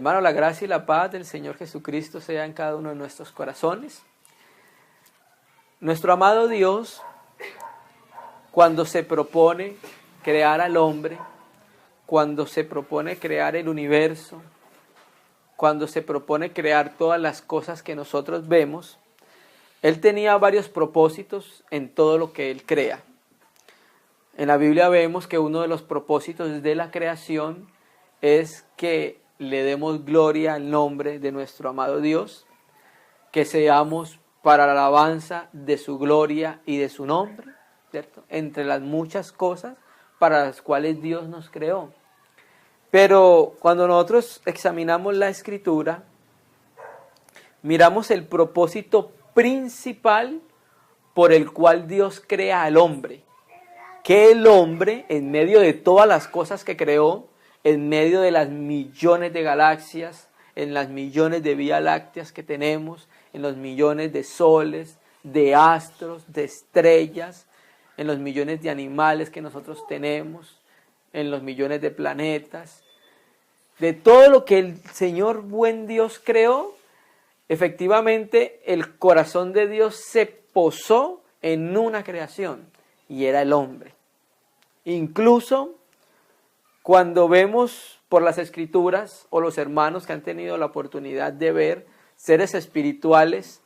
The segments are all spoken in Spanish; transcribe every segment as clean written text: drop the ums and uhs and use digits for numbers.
Hermano, la gracia y la paz del Señor Jesucristo sea en cada uno de nuestros corazones. Nuestro amado Dios, cuando se propone crear al hombre, cuando se propone crear el universo, cuando se propone crear todas las cosas que nosotros vemos, Él tenía varios propósitos en todo lo que Él crea. En la Biblia vemos que uno de los propósitos de la creación es que le demos gloria al nombre de nuestro amado Dios, que seamos para la alabanza de su gloria y de su nombre, ¿cierto? Entre las muchas cosas para las cuales Dios nos creó. Pero cuando nosotros examinamos la Escritura, miramos el propósito principal por el cual Dios crea al hombre. Que el hombre, en medio de todas las cosas que creó, en medio de las millones de galaxias, en las millones de vías lácteas que tenemos, en los millones de soles, de astros, de estrellas, en los millones de animales que nosotros tenemos, en los millones de planetas, de todo lo que el Señor buen Dios creó, efectivamente el corazón de Dios se posó en una creación y era el hombre. Incluso cuando vemos por las Escrituras o los hermanos que han tenido la oportunidad de ver seres espirituales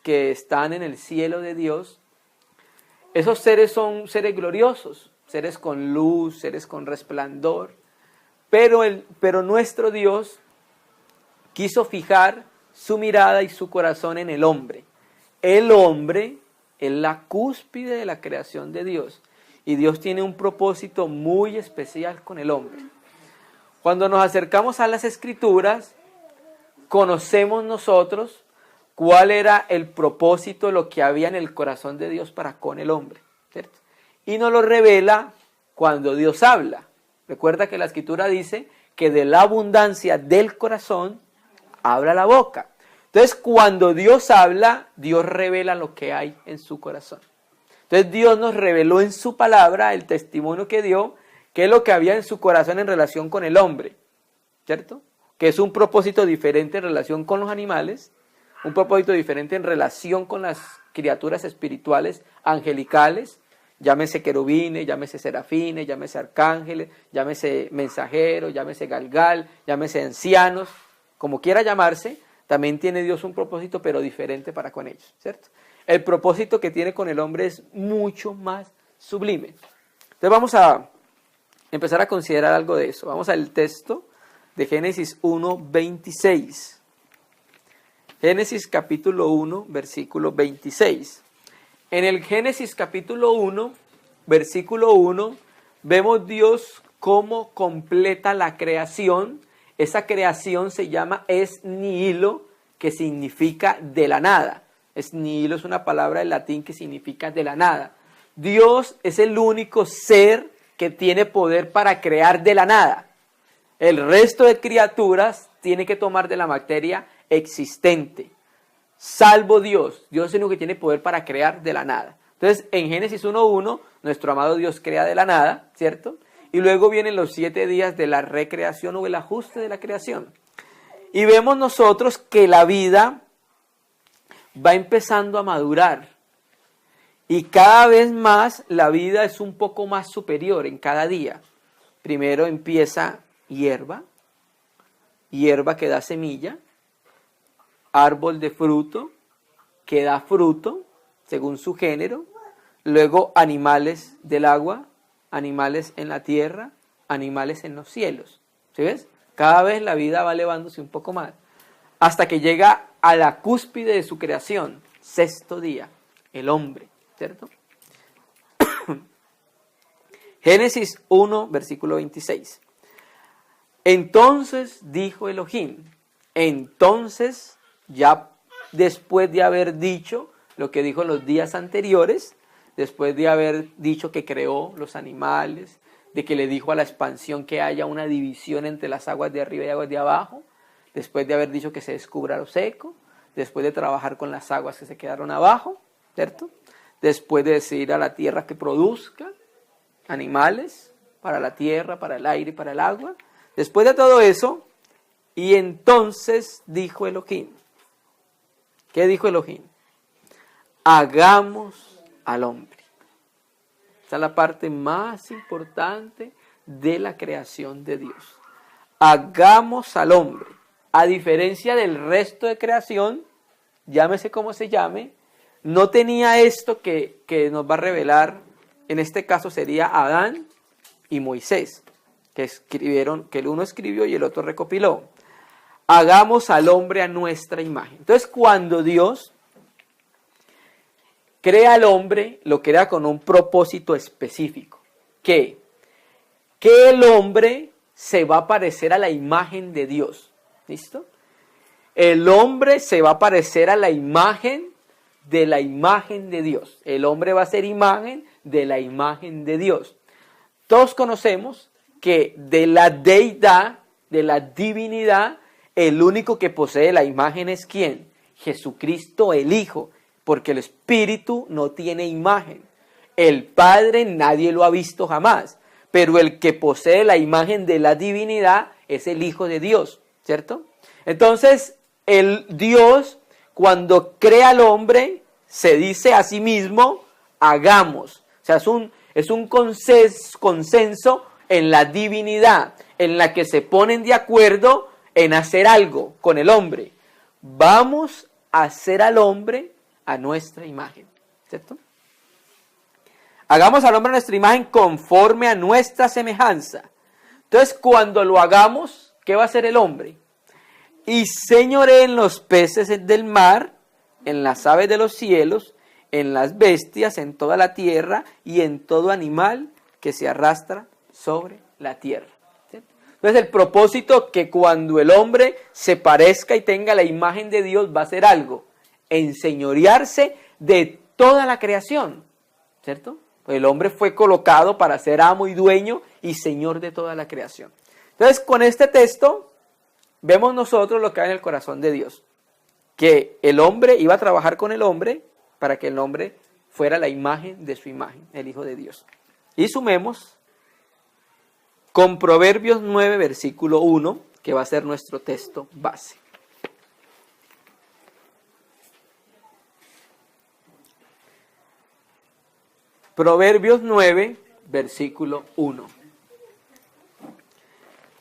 que están en el cielo de Dios, esos seres son seres gloriosos, seres con luz, seres con resplandor, pero nuestro Dios quiso fijar su mirada y su corazón en el hombre. El hombre es la cúspide de la creación de Dios. Y Dios tiene un propósito muy especial con el hombre. Cuando nos acercamos a las Escrituras, conocemos nosotros cuál era el propósito, lo que había en el corazón de Dios para con el hombre, ¿cierto? Y nos lo revela cuando Dios habla. Recuerda que la Escritura dice que de la abundancia del corazón habla la boca. Entonces, cuando Dios habla, Dios revela lo que hay en su corazón. Entonces Dios nos reveló en su palabra el testimonio que dio, que es lo que había en su corazón en relación con el hombre, ¿cierto? Que es un propósito diferente en relación con los animales, un propósito diferente en relación con las criaturas espirituales angelicales, llámese querubines, llámese serafines, llámese arcángeles, llámese mensajeros, llámese galgal, llámese ancianos, como quiera llamarse, también tiene Dios un propósito pero diferente para con ellos, ¿cierto? El propósito que tiene con el hombre es mucho más sublime. Entonces vamos a empezar a considerar algo de eso. Vamos al texto de Génesis 1:26. Génesis capítulo 1, versículo 26. En el Génesis capítulo 1, versículo 1, vemos Dios cómo completa la creación. Esa creación se llama es nihilo, que significa de la nada. Es nihilo, es una palabra en latín que significa de la nada. Dios es el único ser que tiene poder para crear de la nada. El resto de criaturas tiene que tomar de la materia existente. Salvo Dios. Dios es el único que tiene poder para crear de la nada. Entonces, en Génesis 1:1, nuestro amado Dios crea de la nada, ¿cierto? Y luego vienen los 7 días de la recreación o el ajuste de la creación. Y vemos nosotros que la vida va empezando a madurar y cada vez más la vida es un poco más superior en cada día. Primero empieza hierba que da semilla, árbol de fruto que da fruto según su género, luego animales del agua, animales en la tierra, animales en los cielos. ¿Sí ves? Cada vez la vida va elevándose un poco más hasta que llega a la cúspide de su creación, 6º día, el hombre, ¿cierto? Génesis 1, versículo 26. Entonces dijo Elohim, entonces ya después de haber dicho lo que dijo en los días anteriores, después de haber dicho que creó los animales, de que le dijo a la expansión que haya una división entre las aguas de arriba y aguas de abajo, después de haber dicho que se descubra lo seco, después de trabajar con las aguas que se quedaron abajo, ¿cierto? Después de decidir a la tierra que produzca animales para la tierra, para el aire y para el agua. Después de todo eso, Y entonces dijo Elohim. ¿Qué dijo Elohim? Hagamos al hombre. Esta es la parte más importante de la creación de Dios. Hagamos al hombre. A diferencia del resto de creación, llámese como se llame, no tenía esto que nos va a revelar, en este caso sería Adán y Moisés, que escribieron, que el uno escribió y el otro recopiló. Hagamos al hombre a nuestra imagen. Entonces, cuando Dios crea al hombre, lo crea con un propósito específico. ¿Qué? Que el hombre se va a parecer a la imagen de Dios. ¿Listo? El hombre se va a parecer a la imagen de Dios. El hombre va a ser imagen de la imagen de Dios. Todos conocemos que de la deidad, de la divinidad, el único que posee la imagen es ¿quién? Jesucristo el Hijo, porque el Espíritu no tiene imagen. El Padre nadie lo ha visto jamás, pero el que posee la imagen de la divinidad es el Hijo de Dios, ¿cierto? Entonces, el Dios, cuando crea al hombre, se dice a sí mismo, hagamos. O sea, es un consenso en la divinidad, en la que se ponen de acuerdo en hacer algo con el hombre. Vamos a hacer al hombre a nuestra imagen, ¿cierto? Hagamos al hombre a nuestra imagen conforme a nuestra semejanza. Entonces, cuando lo hagamos, ¿qué va a hacer el hombre? Y señoree en los peces del mar, en las aves de los cielos, en las bestias, en toda la tierra y en todo animal que se arrastra sobre la tierra. Entonces el propósito que cuando el hombre se parezca y tenga la imagen de Dios va a hacer algo, enseñorearse de toda la creación, ¿cierto? Pues el hombre fue colocado para ser amo y dueño y señor de toda la creación. Entonces con este texto vemos nosotros lo que hay en el corazón de Dios, que el hombre iba a trabajar con el hombre para que el hombre fuera la imagen de su imagen, el Hijo de Dios. Y sumemos con Proverbios 9, versículo 1, que va a ser nuestro texto base. Proverbios 9, versículo 1.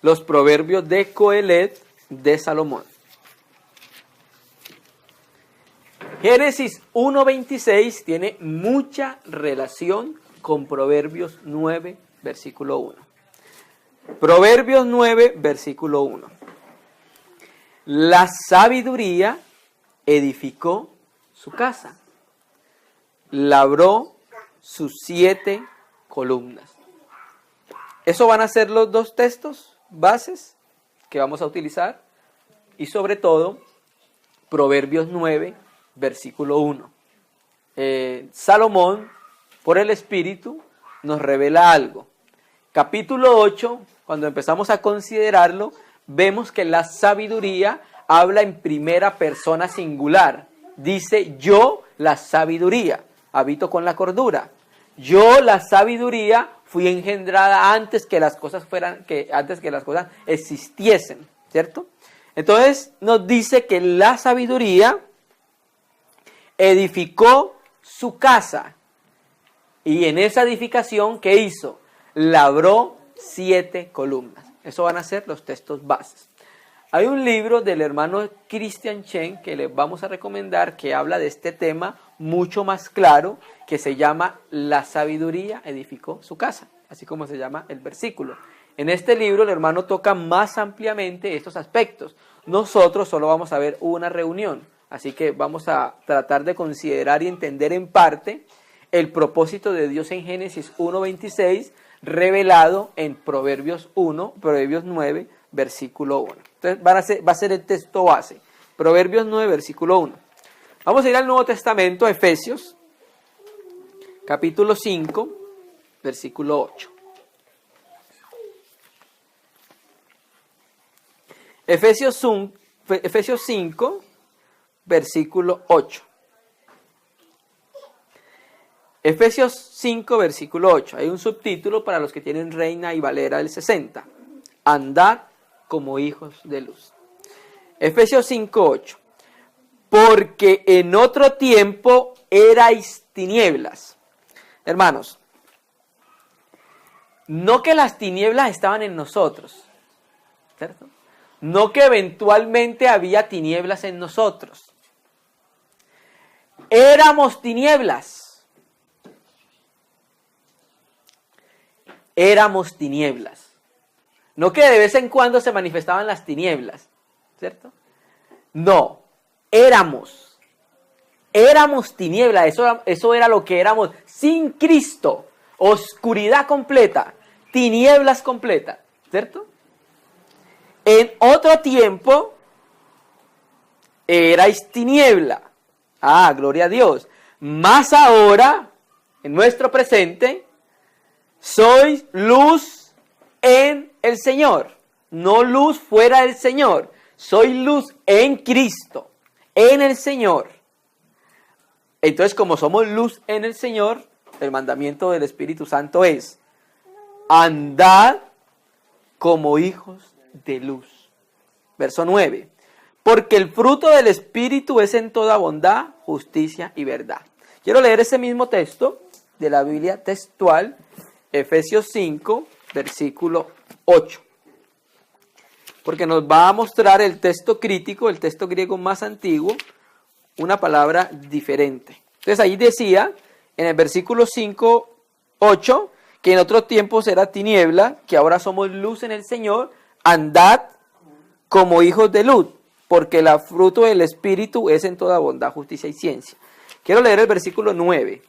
Los proverbios de Coelet de Salomón. Génesis 1:26 tiene mucha relación con Proverbios 9, versículo 1. Proverbios 9, versículo 1. La sabiduría edificó su casa, labró sus 7 columnas. Eso van a ser los dos textos bases que vamos a utilizar y sobre todo Proverbios 9, versículo 1. Salomón, por el Espíritu, nos revela algo. Capítulo 8, cuando empezamos a considerarlo, vemos que la sabiduría habla en primera persona singular. Dice, yo la sabiduría, habito con la cordura. Yo la sabiduría fui engendrada antes que las cosas existiesen, ¿cierto? Entonces nos dice que la sabiduría edificó su casa y en esa edificación, ¿qué hizo? Labró 7 columnas. Eso van a ser los textos bases. Hay un libro del hermano Christian Chen que les vamos a recomendar que habla de este tema mucho más claro, que se llama La sabiduría edificó su casa, así como se llama el versículo. En este libro el hermano toca más ampliamente estos aspectos. Nosotros solo vamos a ver una reunión, así que vamos a tratar de considerar y entender en parte el propósito de Dios en Génesis 1:26, revelado en Proverbios 9, versículo 1. Entonces va a ser el texto base. Proverbios 9, versículo 1. Vamos a ir al Nuevo Testamento, Efesios, capítulo 5, versículo 8. Efesios 5, versículo 8. Efesios 5, versículo 8. Hay un subtítulo para los que tienen Reina y Valera del 60. Andad como hijos de luz. Efesios 5:8. Porque en otro tiempo erais tinieblas. Hermanos, no que las tinieblas estaban en nosotros, ¿cierto? No que eventualmente había tinieblas en nosotros. Éramos tinieblas. Éramos tinieblas. No que de vez en cuando se manifestaban las tinieblas, ¿cierto? No, éramos tinieblas, eso era lo que éramos sin Cristo, oscuridad completa, tinieblas completas, ¿cierto? En otro tiempo erais tiniebla, gloria a Dios, mas ahora, en nuestro presente, sois luz en el Señor, no luz fuera del Señor, soy luz en Cristo, en el Señor. Entonces, como somos luz en el Señor, el mandamiento del Espíritu Santo es: andad como hijos de luz. Verso 9. Porque el fruto del Espíritu es en toda bondad, justicia y verdad. Quiero leer ese mismo texto de la Biblia textual, Efesios 5, versículo 8. Porque nos va a mostrar el texto crítico, el texto griego más antiguo, una palabra diferente. Entonces ahí decía, en el versículo 5, 8, que en otros tiempos era tiniebla, que ahora somos luz en el Señor, andad como hijos de luz, porque el fruto del Espíritu es en toda bondad, justicia y ciencia. Quiero leer el versículo 9.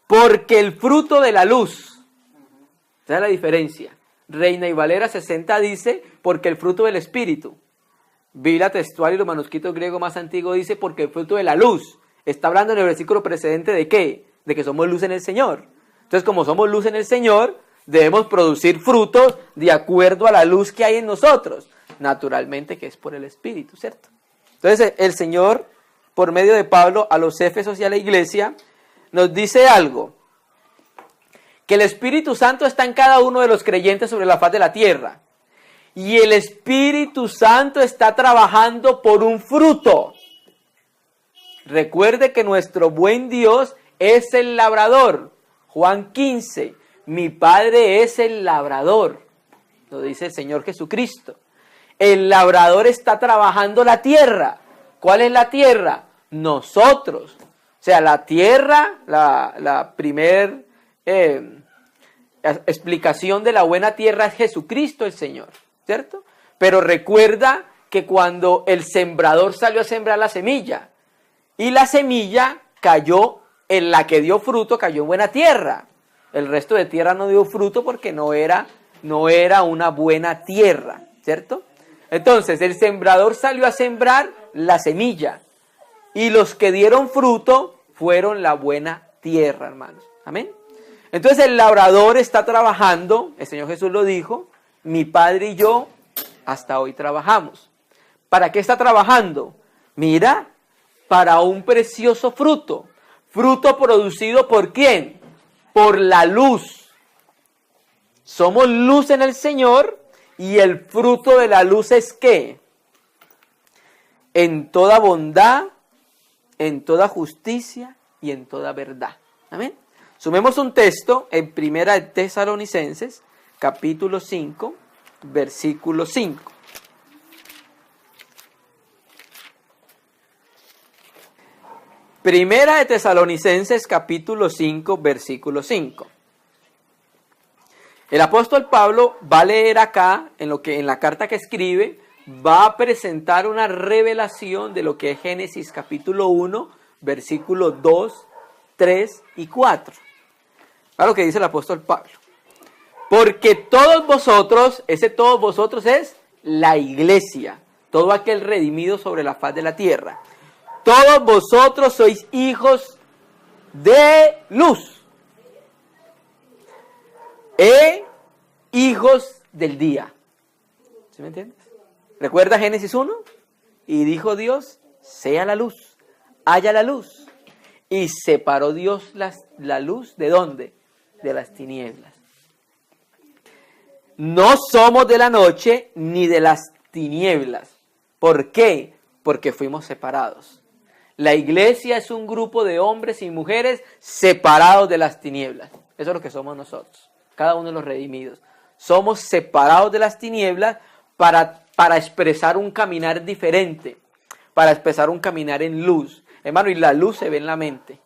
Porque el fruto de la luz, esa es la diferencia. Reina y Valera 60 dice, porque el fruto del Espíritu. Biblia textual y los manuscritos griegos más antiguos dice, porque el fruto de la luz. Está hablando en el versículo precedente de ¿qué? De que somos luz en el Señor. Entonces, como somos luz en el Señor, debemos producir frutos de acuerdo a la luz que hay en nosotros. Naturalmente que es por el Espíritu, ¿cierto? Entonces, el Señor, por medio de Pablo, a los Éfesos y a la iglesia, nos dice algo. Que el Espíritu Santo está en cada uno de los creyentes sobre la faz de la tierra. Y el Espíritu Santo está trabajando por un fruto. Recuerde que nuestro buen Dios es el labrador. Juan 15, mi Padre es el labrador. Lo dice el Señor Jesucristo. El labrador está trabajando la tierra. ¿Cuál es la tierra? Nosotros. O sea, la tierra, la primer explicación de la buena tierra es Jesucristo el Señor, ¿cierto? Pero recuerda que cuando el sembrador salió a sembrar la semilla, y la semilla cayó en la que dio fruto, cayó en buena tierra. El resto de tierra no dio fruto porque no era una buena tierra, ¿cierto? Entonces, el sembrador salió a sembrar la semilla, y los que dieron fruto fueron la buena tierra, hermanos. Amén. Entonces el labrador está trabajando, el Señor Jesús lo dijo, mi Padre y yo hasta hoy trabajamos. ¿Para qué está trabajando? Mira, para un precioso fruto. Fruto producido ¿por quién? Por la luz. Somos luz en el Señor y el fruto de la luz es ¿qué? En toda bondad, en toda justicia y en toda verdad. Amén. Sumemos un texto en Primera de Tesalonicenses, capítulo 5, versículo 5. Primera de Tesalonicenses, capítulo 5, versículo 5. El apóstol Pablo va a leer acá, en la carta que escribe, va a presentar una revelación de lo que es Génesis capítulo 1, versículos 2, 3 y 4. A lo que dice el apóstol Pablo. Porque todos vosotros, ese todos vosotros es la iglesia, todo aquel redimido sobre la faz de la tierra. Todos vosotros sois hijos de luz. Hijos del día. ¿Sí me entiendes? ¿Recuerda Génesis 1? Y dijo Dios, sea la luz, haya la luz. Y separó Dios la luz, ¿de dónde? De las tinieblas. No somos de la noche ni de las tinieblas. ¿Por qué? Porque fuimos separados. La iglesia es un grupo de hombres y mujeres separados de las tinieblas. Eso es lo que somos nosotros, cada uno de los redimidos. Somos separados de las tinieblas para expresar un caminar diferente, para expresar un caminar en luz. Hermano, y la luz se ve en la mente.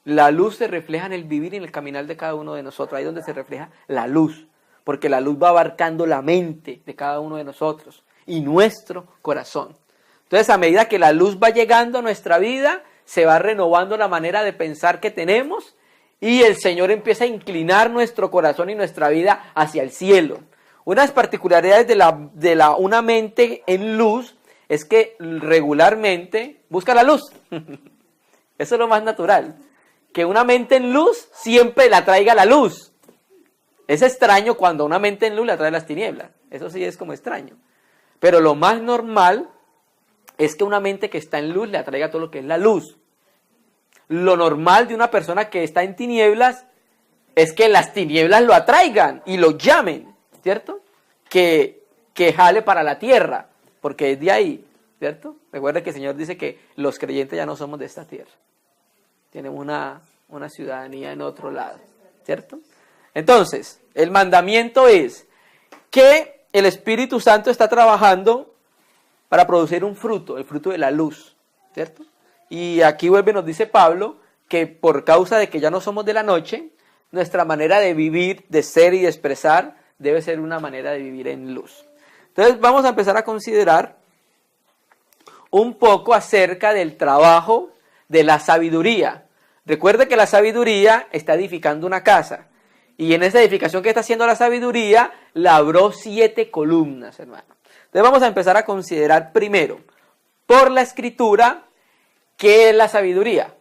La luz se refleja en el vivir y en el caminar de cada uno de nosotros. Ahí es donde se refleja la luz, porque la luz va abarcando la mente de cada uno de nosotros y nuestro corazón. Entonces, a medida que la luz va llegando a nuestra vida, se va renovando la manera de pensar que tenemos y el Señor empieza a inclinar nuestro corazón y nuestra vida hacia el cielo. Una de las particularidades de una mente en luz es que regularmente busca la luz. Eso es lo más natural. Que una mente en luz siempre la traiga la luz. Es extraño cuando una mente en luz la trae las tinieblas. Eso sí es como extraño. Pero lo más normal es que una mente que está en luz le atraiga todo lo que es la luz. Lo normal de una persona que está en tinieblas es que las tinieblas lo atraigan y lo llamen, ¿cierto? Que jale para la tierra, porque es de ahí, ¿cierto? Recuerda que el Señor dice que los creyentes ya no somos de esta tierra. Tenemos una ciudadanía en otro lado, ¿cierto? Entonces, el mandamiento es que el Espíritu Santo está trabajando para producir un fruto, el fruto de la luz, ¿cierto? Y aquí vuelve, nos dice Pablo, que por causa de que ya no somos de la noche, nuestra manera de vivir, de ser y de expresar debe ser una manera de vivir en luz. Entonces vamos a empezar a considerar un poco acerca del trabajo de la sabiduría. Recuerde que la sabiduría está edificando una casa. Y en esa edificación que está haciendo la sabiduría, labró 7 columnas, hermano. Entonces vamos a empezar a considerar primero, por la Escritura, ¿qué es la sabiduría?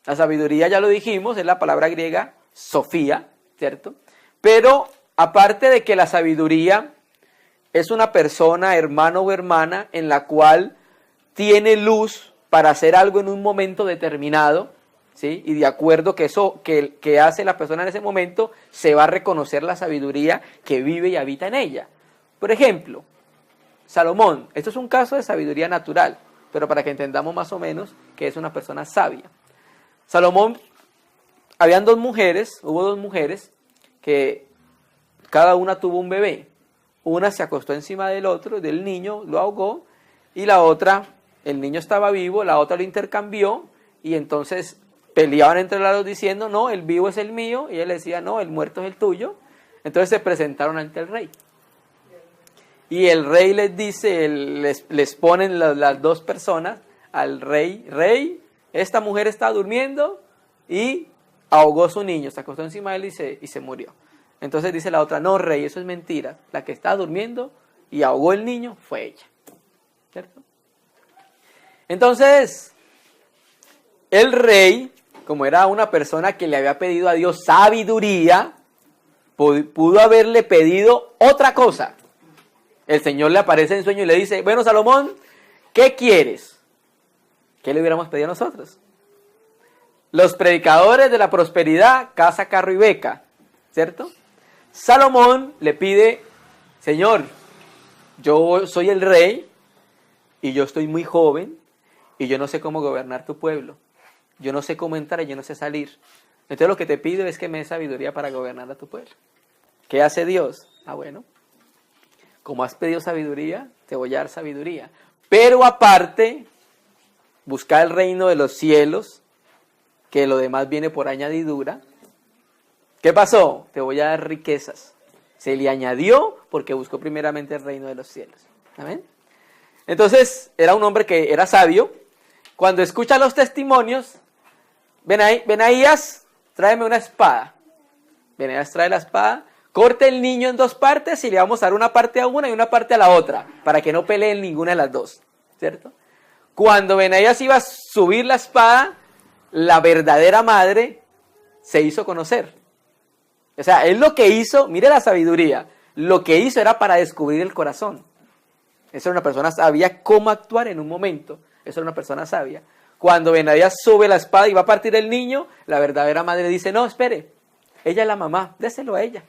La sabiduría, ya lo dijimos, es la palabra griega sofía, ¿cierto? Pero aparte de que la sabiduría es una persona, hermano o hermana, en la cual tiene luz para hacer algo en un momento determinado, ¿sí? Y de acuerdo que eso que hace la persona en ese momento, se va a reconocer la sabiduría que vive y habita en ella. Por ejemplo, Salomón, esto es un caso de sabiduría natural, pero para que entendamos más o menos que es una persona sabia. Salomón, hubo dos mujeres que cada una tuvo un bebé. Una se acostó encima del niño, lo ahogó, y la otra, el niño estaba vivo, la otra lo intercambió, y entonces peleaban entre las dos diciendo, no, el vivo es el mío, y él decía, no, el muerto es el tuyo. Entonces se presentaron ante el rey. Y el rey les dice, les ponen las dos personas al rey, esta mujer está durmiendo y ahogó a su niño, se acostó encima de él y se murió. Entonces dice la otra, no, rey, eso es mentira, la que está durmiendo y ahogó el niño fue ella, ¿cierto? Entonces, el rey, como era una persona que le había pedido a Dios sabiduría, pudo haberle pedido otra cosa. El Señor le aparece en sueño y le dice, bueno, Salomón, ¿qué quieres? ¿Qué le hubiéramos pedido a nosotros? Los predicadores de la prosperidad, casa, carro y beca, ¿cierto? Salomón le pide, Señor, yo soy el rey y yo estoy muy joven y yo no sé cómo gobernar tu pueblo. Yo no sé cómo entrar y yo no sé salir. Entonces lo que te pido es que me des sabiduría para gobernar a tu pueblo. ¿Qué hace Dios? Ah, bueno. Como has pedido sabiduría, te voy a dar sabiduría. Pero aparte, busca el reino de los cielos, que lo demás viene por añadidura. ¿Qué pasó? Te voy a dar riquezas. Se le añadió porque buscó primeramente el reino de los cielos. ¿Amén? Entonces, era un hombre que era sabio. Cuando escucha los testimonios, Benaías, tráeme una espada. Benaías trae la espada. Corte el niño en 2 partes y le vamos a dar una parte a una y una parte a la otra, para que no peleen ninguna de las dos, ¿cierto? Cuando Benaías iba a subir la espada, la verdadera madre se hizo conocer. O sea, él lo que hizo, mire la sabiduría, lo que hizo era para descubrir el corazón. Esa era una persona sabia cómo actuar en un momento. Esa era una persona sabia. Cuando Benaías sube la espada y va a partir el niño, la verdadera madre dice, no, espere, ella es la mamá, déselo a ella.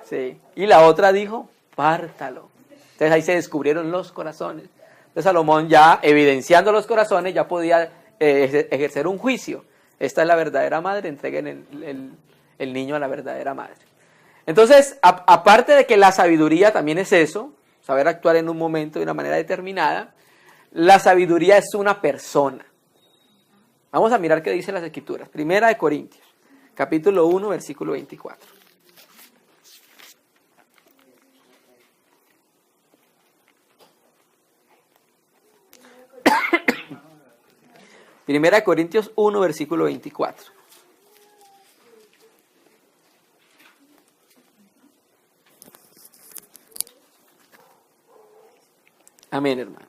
Sí. Y la otra dijo, pártalo. Entonces ahí se descubrieron los corazones. Entonces Salomón, ya evidenciando los corazones, ya podía ejercer un juicio. Esta es la verdadera madre, entreguen el niño a la verdadera madre. Entonces, aparte de que la sabiduría también es eso, saber actuar en un momento de una manera determinada, la sabiduría es una persona. Vamos a mirar qué dicen las Escrituras. Primera de Corintios, capítulo 1, versículo 24. Primera de Corintios 1, versículo 24. Amén, hermanos.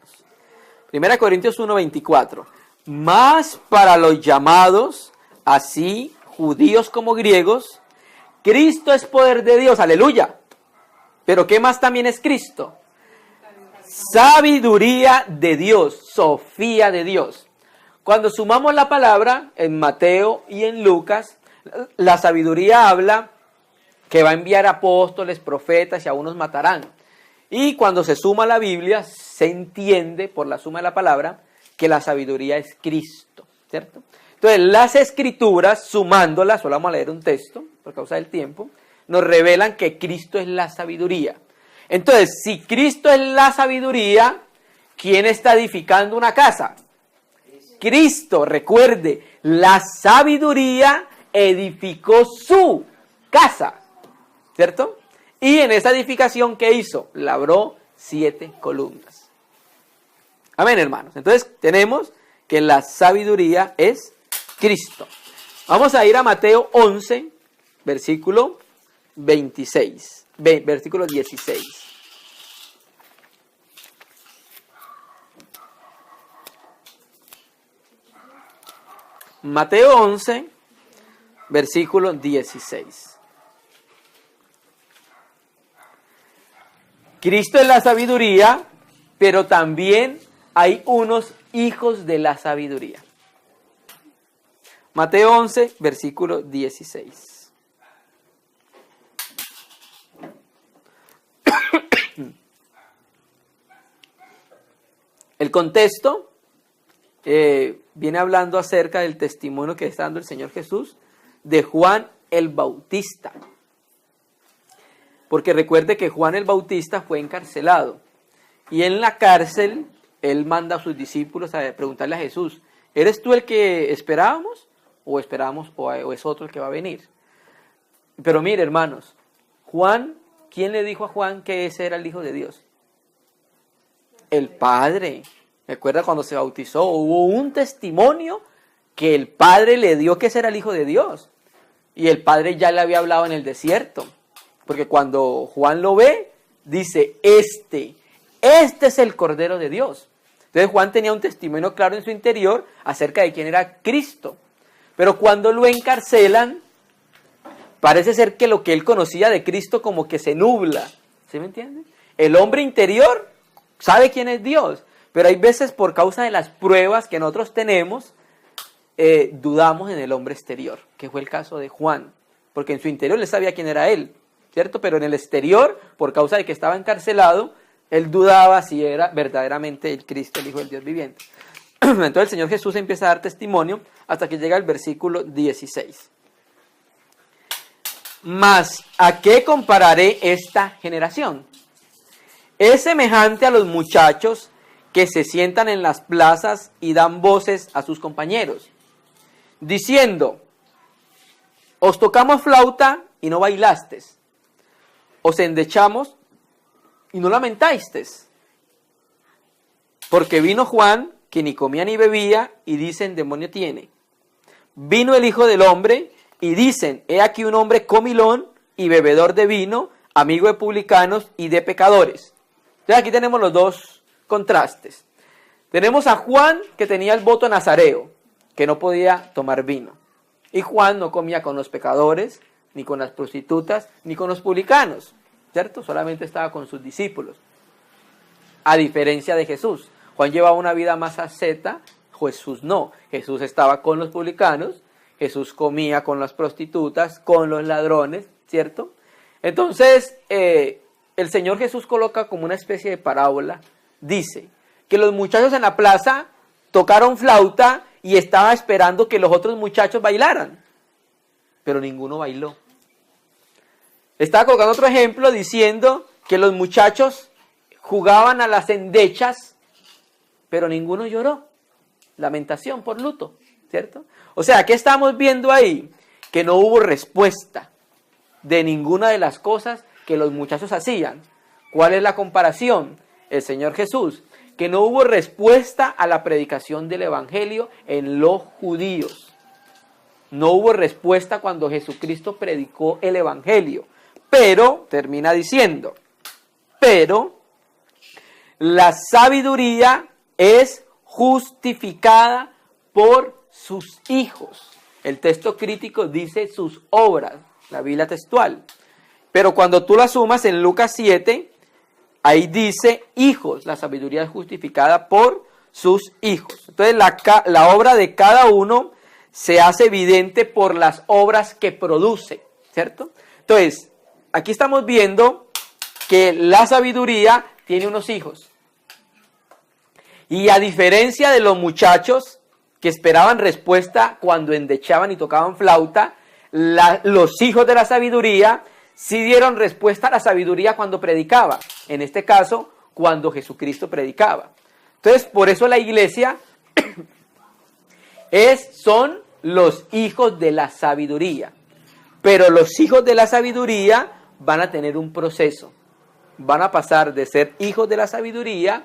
Primera de Corintios 1, 24. Mas para los llamados, así judíos como griegos, Cristo es poder de Dios. Aleluya. Pero ¿qué más también es Cristo? Sabiduría de Dios, Sofía de Dios. Cuando sumamos la palabra en Mateo y en Lucas, la sabiduría habla que va a enviar apóstoles, profetas y a unos matarán. Y cuando se suma la Biblia, se entiende por la suma de la palabra que la sabiduría es Cristo, ¿cierto? Entonces las Escrituras, sumándolas, solo vamos a leer un texto por causa del tiempo, nos revelan que Cristo es la sabiduría. Entonces, si Cristo es la sabiduría, ¿quién está edificando una casa? Cristo, recuerde, la sabiduría edificó su casa, ¿cierto? Y en esa edificación, ¿qué hizo? Labró 7 columnas. Amén, hermanos. Entonces, tenemos que la sabiduría es Cristo. Vamos a ir a Mateo 11, versículo 26, versículo 16. Mateo 11, versículo 16. Cristo es la sabiduría, pero también hay unos hijos de la sabiduría. Mateo 11, versículo 16. El contexto viene hablando acerca del testimonio que está dando el Señor Jesús de Juan el Bautista. Porque recuerde que Juan el Bautista fue encarcelado. Y en la cárcel, él manda a sus discípulos a preguntarle a Jesús, ¿eres tú el que esperábamos? ¿O esperamos o es otro el que va a venir? Pero mire, hermanos, Juan, ¿quién le dijo a Juan que ese era el Hijo de Dios? El Padre. Recuerda cuando se bautizó, hubo un testimonio que el Padre le dio que ese era el Hijo de Dios. Y el Padre ya le había hablado en el desierto. Porque cuando Juan lo ve, dice, este es el Cordero de Dios. Entonces Juan tenía un testimonio claro en su interior acerca de quién era Cristo. Pero cuando lo encarcelan, parece ser que lo que él conocía de Cristo como que se nubla. ¿Sí me entiende? El hombre interior sabe quién es Dios. Pero hay veces por causa de las pruebas que nosotros tenemos, dudamos en el hombre exterior. Que fue el caso de Juan. Porque en su interior él sabía quién era él. ¿Cierto? Pero en el exterior, por causa de que estaba encarcelado, él dudaba si era verdaderamente el Cristo, el Hijo del Dios viviente. Entonces el Señor Jesús empieza a dar testimonio hasta que llega al versículo 16. Mas, ¿a qué compararé esta generación? Es semejante a los muchachos que se sientan en las plazas y dan voces a sus compañeros, diciendo, os tocamos flauta y no bailastes. Os endechamos y no lamentaistes. Porque vino Juan, que ni comía ni bebía, y dicen, demonio tiene. Vino el Hijo del Hombre, y dicen, he aquí un hombre comilón y bebedor de vino, amigo de publicanos y de pecadores. Entonces aquí tenemos los dos contrastes. Tenemos a Juan, que tenía el voto nazareo, que no podía tomar vino. Y Juan no comía con los pecadores, ni con las prostitutas, ni con los publicanos, ¿cierto? Solamente estaba con sus discípulos. A diferencia de Jesús, Juan llevaba una vida más asceta, Jesús no. Jesús estaba con los publicanos, Jesús comía con las prostitutas, con los ladrones, ¿cierto? Entonces, el Señor Jesús coloca como una especie de parábola. Dice que los muchachos en la plaza tocaron flauta y estaba esperando que los otros muchachos bailaran, pero ninguno bailó. Estaba colocando otro ejemplo diciendo que los muchachos jugaban a las endechas, pero ninguno lloró. Lamentación por luto, ¿cierto? O sea, ¿qué estamos viendo ahí? Que no hubo respuesta de ninguna de las cosas que los muchachos hacían. ¿Cuál es la comparación? El Señor Jesús, que no hubo respuesta a la predicación del Evangelio en los judíos. No hubo respuesta cuando Jesucristo predicó el Evangelio. Pero, termina diciendo, pero la sabiduría es justificada por sus hijos. El texto crítico dice sus obras, la Biblia textual. Pero cuando tú la sumas en Lucas 7, ahí dice hijos. La sabiduría es justificada por sus hijos. Entonces la obra de cada uno se hace evidente por las obras que produce, ¿cierto? Entonces, aquí estamos viendo que la sabiduría tiene unos hijos. Y a diferencia de los muchachos que esperaban respuesta cuando endechaban y tocaban flauta, los hijos de la sabiduría sí dieron respuesta a la sabiduría cuando predicaba. En este caso, cuando Jesucristo predicaba. Entonces, por eso la iglesia son los hijos de la sabiduría. Pero los hijos de la sabiduría van a tener un proceso. Van a pasar de ser hijos de la sabiduría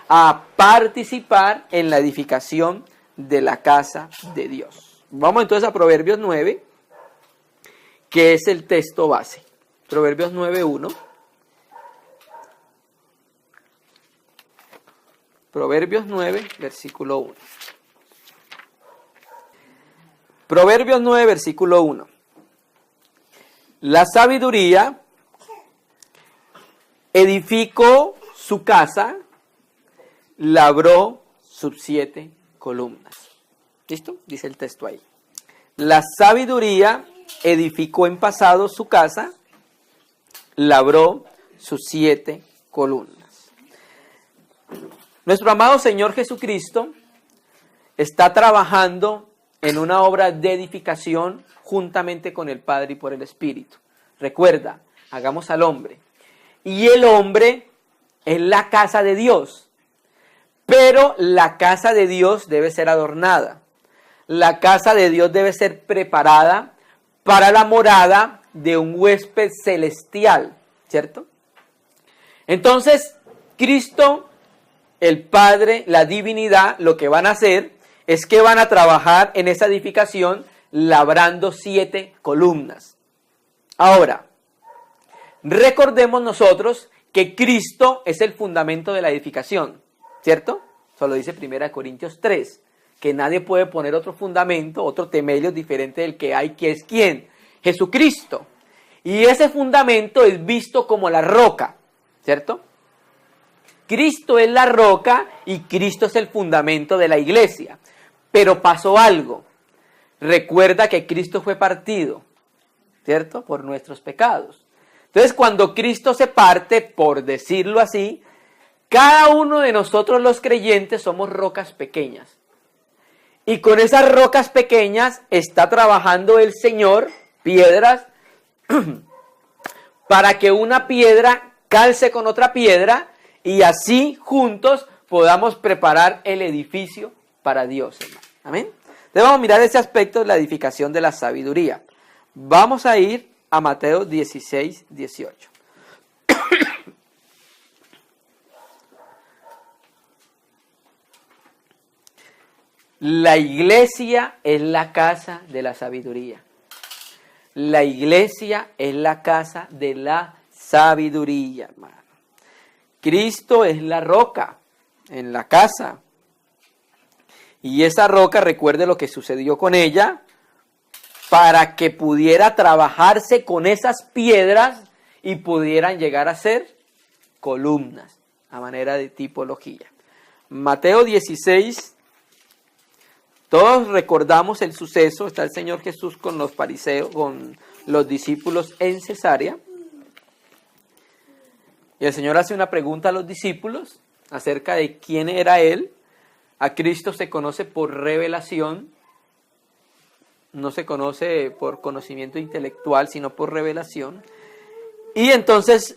a participar en la edificación de la casa de Dios. Vamos entonces a Proverbios 9, que es el texto base. Proverbios 9:1. Proverbios 9, versículo 1. Proverbios 9, versículo 1. La sabiduría edificó su casa, labró sus 7 columnas. ¿Listo? Dice el texto ahí. La sabiduría edificó en pasado su casa, labró sus 7 columnas. Nuestro amado Señor Jesucristo está trabajando en una obra de edificación juntamente con el Padre y por el Espíritu. Recuerda, hagamos al hombre. Y el hombre es la casa de Dios. Pero la casa de Dios debe ser adornada. La casa de Dios debe ser preparada para la morada de un huésped celestial, ¿cierto? Entonces, Cristo, el Padre, la divinidad, lo que van a hacer es que van a trabajar en esa edificación labrando 7 columnas. Ahora, recordemos nosotros que Cristo es el fundamento de la edificación, ¿cierto? Eso lo dice 1 Corintios 3, que nadie puede poner otro fundamento, otro temelio diferente del que hay, que es ¿quién? Jesucristo. Y ese fundamento es visto como la roca, ¿cierto? Cristo es la roca y Cristo es el fundamento de la iglesia. Pero pasó algo. Recuerda que Cristo fue partido, ¿cierto? Por nuestros pecados. Entonces, cuando Cristo se parte, por decirlo así, cada uno de nosotros los creyentes somos rocas pequeñas. Y con esas rocas pequeñas está trabajando el Señor, piedras, para que una piedra calce con otra piedra y así juntos podamos preparar el edificio para Dios, hermano. Amén. Entonces vamos a mirar ese aspecto de la edificación de la sabiduría. Vamos a ir a Mateo 16, 18. La iglesia es la casa de la sabiduría. La iglesia es la casa de la sabiduría, hermano. Cristo es la roca en la casa. Y esa roca, recuerde lo que sucedió con ella, para que pudiera trabajarse con esas piedras y pudieran llegar a ser columnas, a manera de tipología. Mateo 16, todos recordamos el suceso, está el Señor Jesús con los fariseos, con los discípulos en Cesarea. Y el Señor hace una pregunta a los discípulos acerca de quién era Él. A Cristo se conoce por revelación, no se conoce por conocimiento intelectual, sino por revelación. Y entonces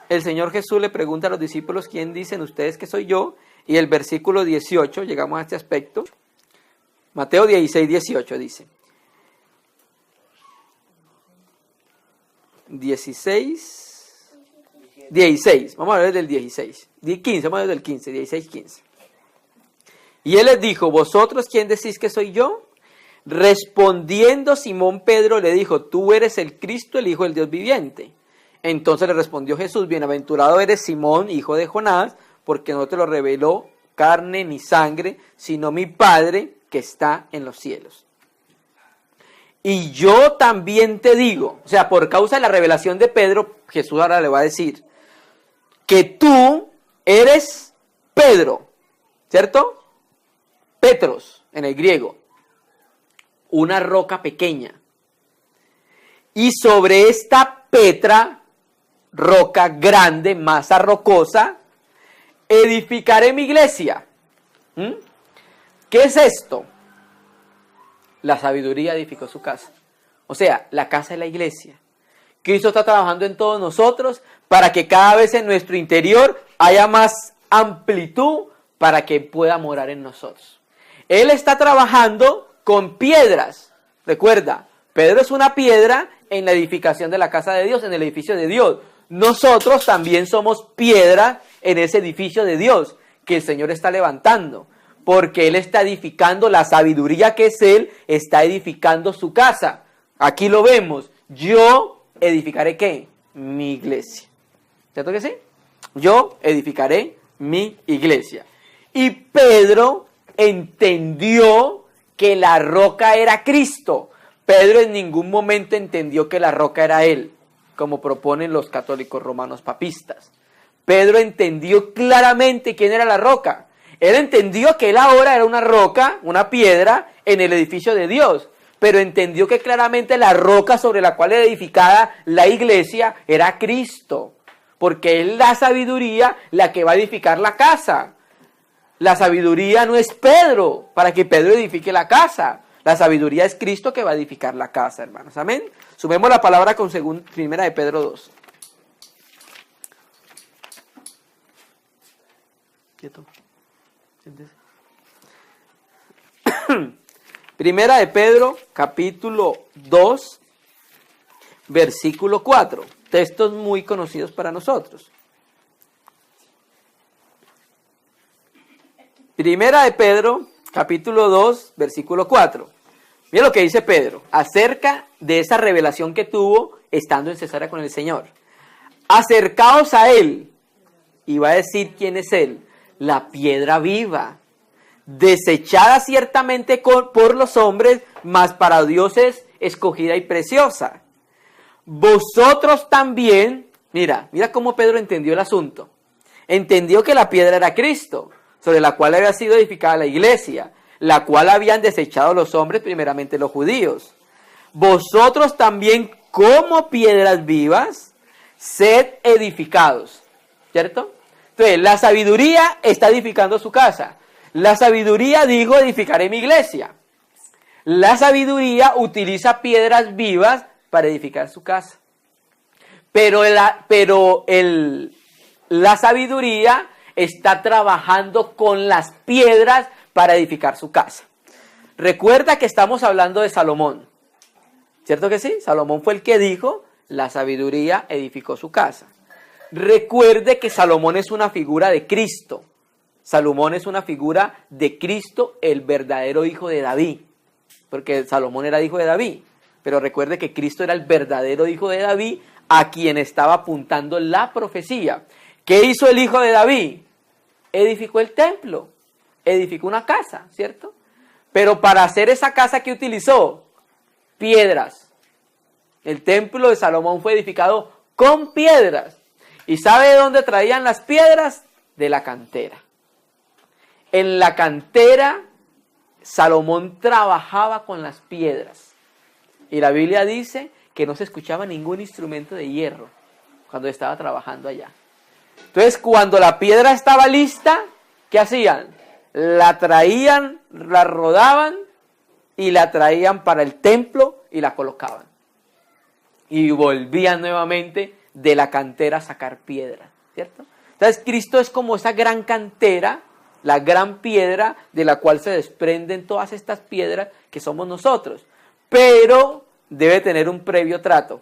el Señor Jesús le pregunta a los discípulos, ¿quién dicen ustedes que soy yo? Y el versículo 18, llegamos a este aspecto, Mateo 16, 18 dice, 16, vamos a ver del 16, 15, vamos a ver del 15, 16, 15. Y él les dijo, ¿vosotros quién decís que soy yo? Respondiendo Simón Pedro le dijo, tú eres el Cristo, el Hijo del Dios viviente. Entonces le respondió Jesús, bienaventurado eres Simón, hijo de Jonás, porque no te lo reveló carne ni sangre, sino mi Padre que está en los cielos. Y yo también te digo, o sea, por causa de la revelación de Pedro, Jesús ahora le va a decir, que tú eres Pedro, ¿cierto? Petros, en el griego, una roca pequeña. Y sobre esta Petra, roca grande, masa rocosa, edificaré mi iglesia. ¿Qué es esto? La sabiduría edificó su casa. O sea, la casa es la iglesia. Cristo está trabajando en todos nosotros para que cada vez en nuestro interior haya más amplitud para que pueda morar en nosotros. Él está trabajando con piedras. Recuerda, Pedro es una piedra en la edificación de la casa de Dios, en el edificio de Dios. Nosotros también somos piedra en ese edificio de Dios que el Señor está levantando. Porque Él está edificando la sabiduría que es Él, está edificando su casa. Aquí lo vemos. Yo edificaré ¿qué? Mi iglesia. ¿Cierto que sí? Yo edificaré mi iglesia. Y Pedro entendió que la roca era Cristo. Pedro en ningún momento entendió que la roca era Él, como proponen los católicos romanos papistas. Pedro entendió claramente quién era la roca. Él entendió que él ahora era una roca, una piedra, en el edificio de Dios. Pero entendió que claramente la roca sobre la cual era edificada la iglesia era Cristo. Porque es la sabiduría la que va a edificar la casa. La sabiduría no es Pedro, para que Pedro edifique la casa. La sabiduría es Cristo que va a edificar la casa, hermanos. Amén. Sumemos la palabra con primera de Pedro 2. Quieto. Primera de Pedro, capítulo 2, versículo 4. Textos muy conocidos para nosotros. Primera de Pedro, capítulo 2, versículo 4. Mira lo que dice Pedro acerca de esa revelación que tuvo estando en Cesarea con el Señor. Acercaos a Él, y va a decir quién es Él. La piedra viva, desechada ciertamente por los hombres, mas para Dios es escogida y preciosa. Vosotros también, mira cómo Pedro entendió el asunto. Entendió que la piedra era Cristo, sobre la cual había sido edificada la iglesia, la cual habían desechado los hombres, primeramente los judíos. Vosotros también, como piedras vivas, sed edificados, ¿cierto? Entonces, la sabiduría está edificando su casa. La sabiduría dijo, edificaré mi iglesia. La sabiduría utiliza piedras vivas para edificar su casa. Pero la sabiduría está trabajando con las piedras para edificar su casa. Recuerda que estamos hablando de Salomón. ¿Cierto que sí? Salomón fue el que dijo, la sabiduría edificó su casa. Recuerde que Salomón es una figura de Cristo. Salomón es una figura de Cristo, el verdadero hijo de David. Porque Salomón era hijo de David. Pero recuerde que Cristo era el verdadero hijo de David, a quien estaba apuntando la profecía. ¿Qué hizo el hijo de David? Edificó el templo. Edificó una casa, ¿cierto? Pero para hacer esa casa, ¿qué utilizó? Piedras. El templo de Salomón fue edificado con piedras. ¿Y sabe de dónde traían las piedras? De la cantera. En la cantera, Salomón trabajaba con las piedras. Y la Biblia dice que no se escuchaba ningún instrumento de hierro cuando estaba trabajando allá. Entonces, cuando la piedra estaba lista, ¿qué hacían? La traían, la rodaban y la traían para el templo y la colocaban. Y volvían nuevamente de la cantera a sacar piedra, ¿cierto? Entonces, Cristo es como esa gran cantera, la gran piedra de la cual se desprenden todas estas piedras que somos nosotros. Pero debe tener un previo trato.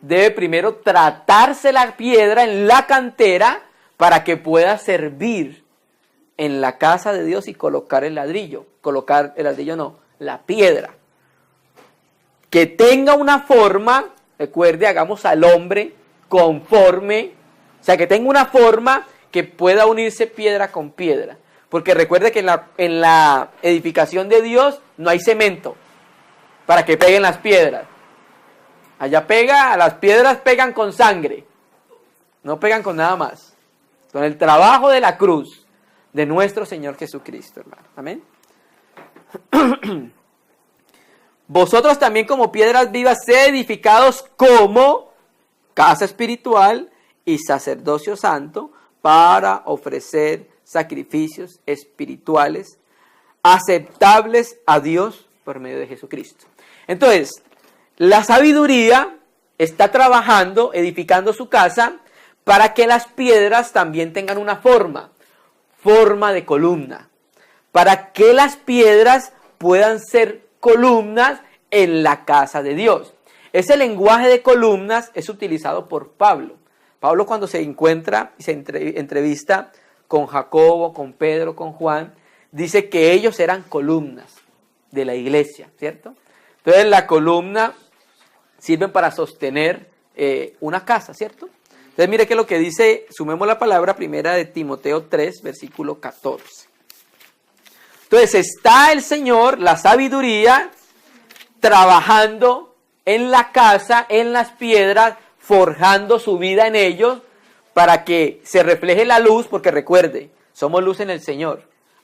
Debe primero tratarse la piedra en la cantera para que pueda servir en la casa de Dios y colocar el ladrillo. Colocar el ladrillo no, la piedra. Que tenga una forma, recuerde, hagamos al hombre conforme, o sea, que tenga una forma que pueda unirse piedra con piedra. Porque recuerde que en la edificación de Dios no hay cemento para que peguen las piedras. Allá las piedras pegan con sangre, no pegan con nada más. Con el trabajo de la cruz de nuestro Señor Jesucristo, hermano. Amén. Vosotros también como piedras vivas, sed edificados como casa espiritual y sacerdocio santo para ofrecer sacrificios espirituales aceptables a Dios por medio de Jesucristo. Entonces, la sabiduría está trabajando, edificando su casa para que las piedras también tengan una forma de columna, para que las piedras puedan ser columnas en la casa de Dios. Ese lenguaje de columnas es utilizado por Pablo. Pablo, cuando se encuentra y se entrevista con Jacobo, con Pedro, con Juan, dice que ellos eran columnas de la iglesia, ¿cierto? Entonces la columna sirve para sostener una casa, ¿cierto? Entonces mire que lo que dice, sumemos la palabra primera de Timoteo 3, versículo 14. Entonces está el Señor, la sabiduría, trabajando en la casa, en las piedras, forjando su vida en ellos, para que se refleje la luz, porque recuerde, somos luz en el Señor,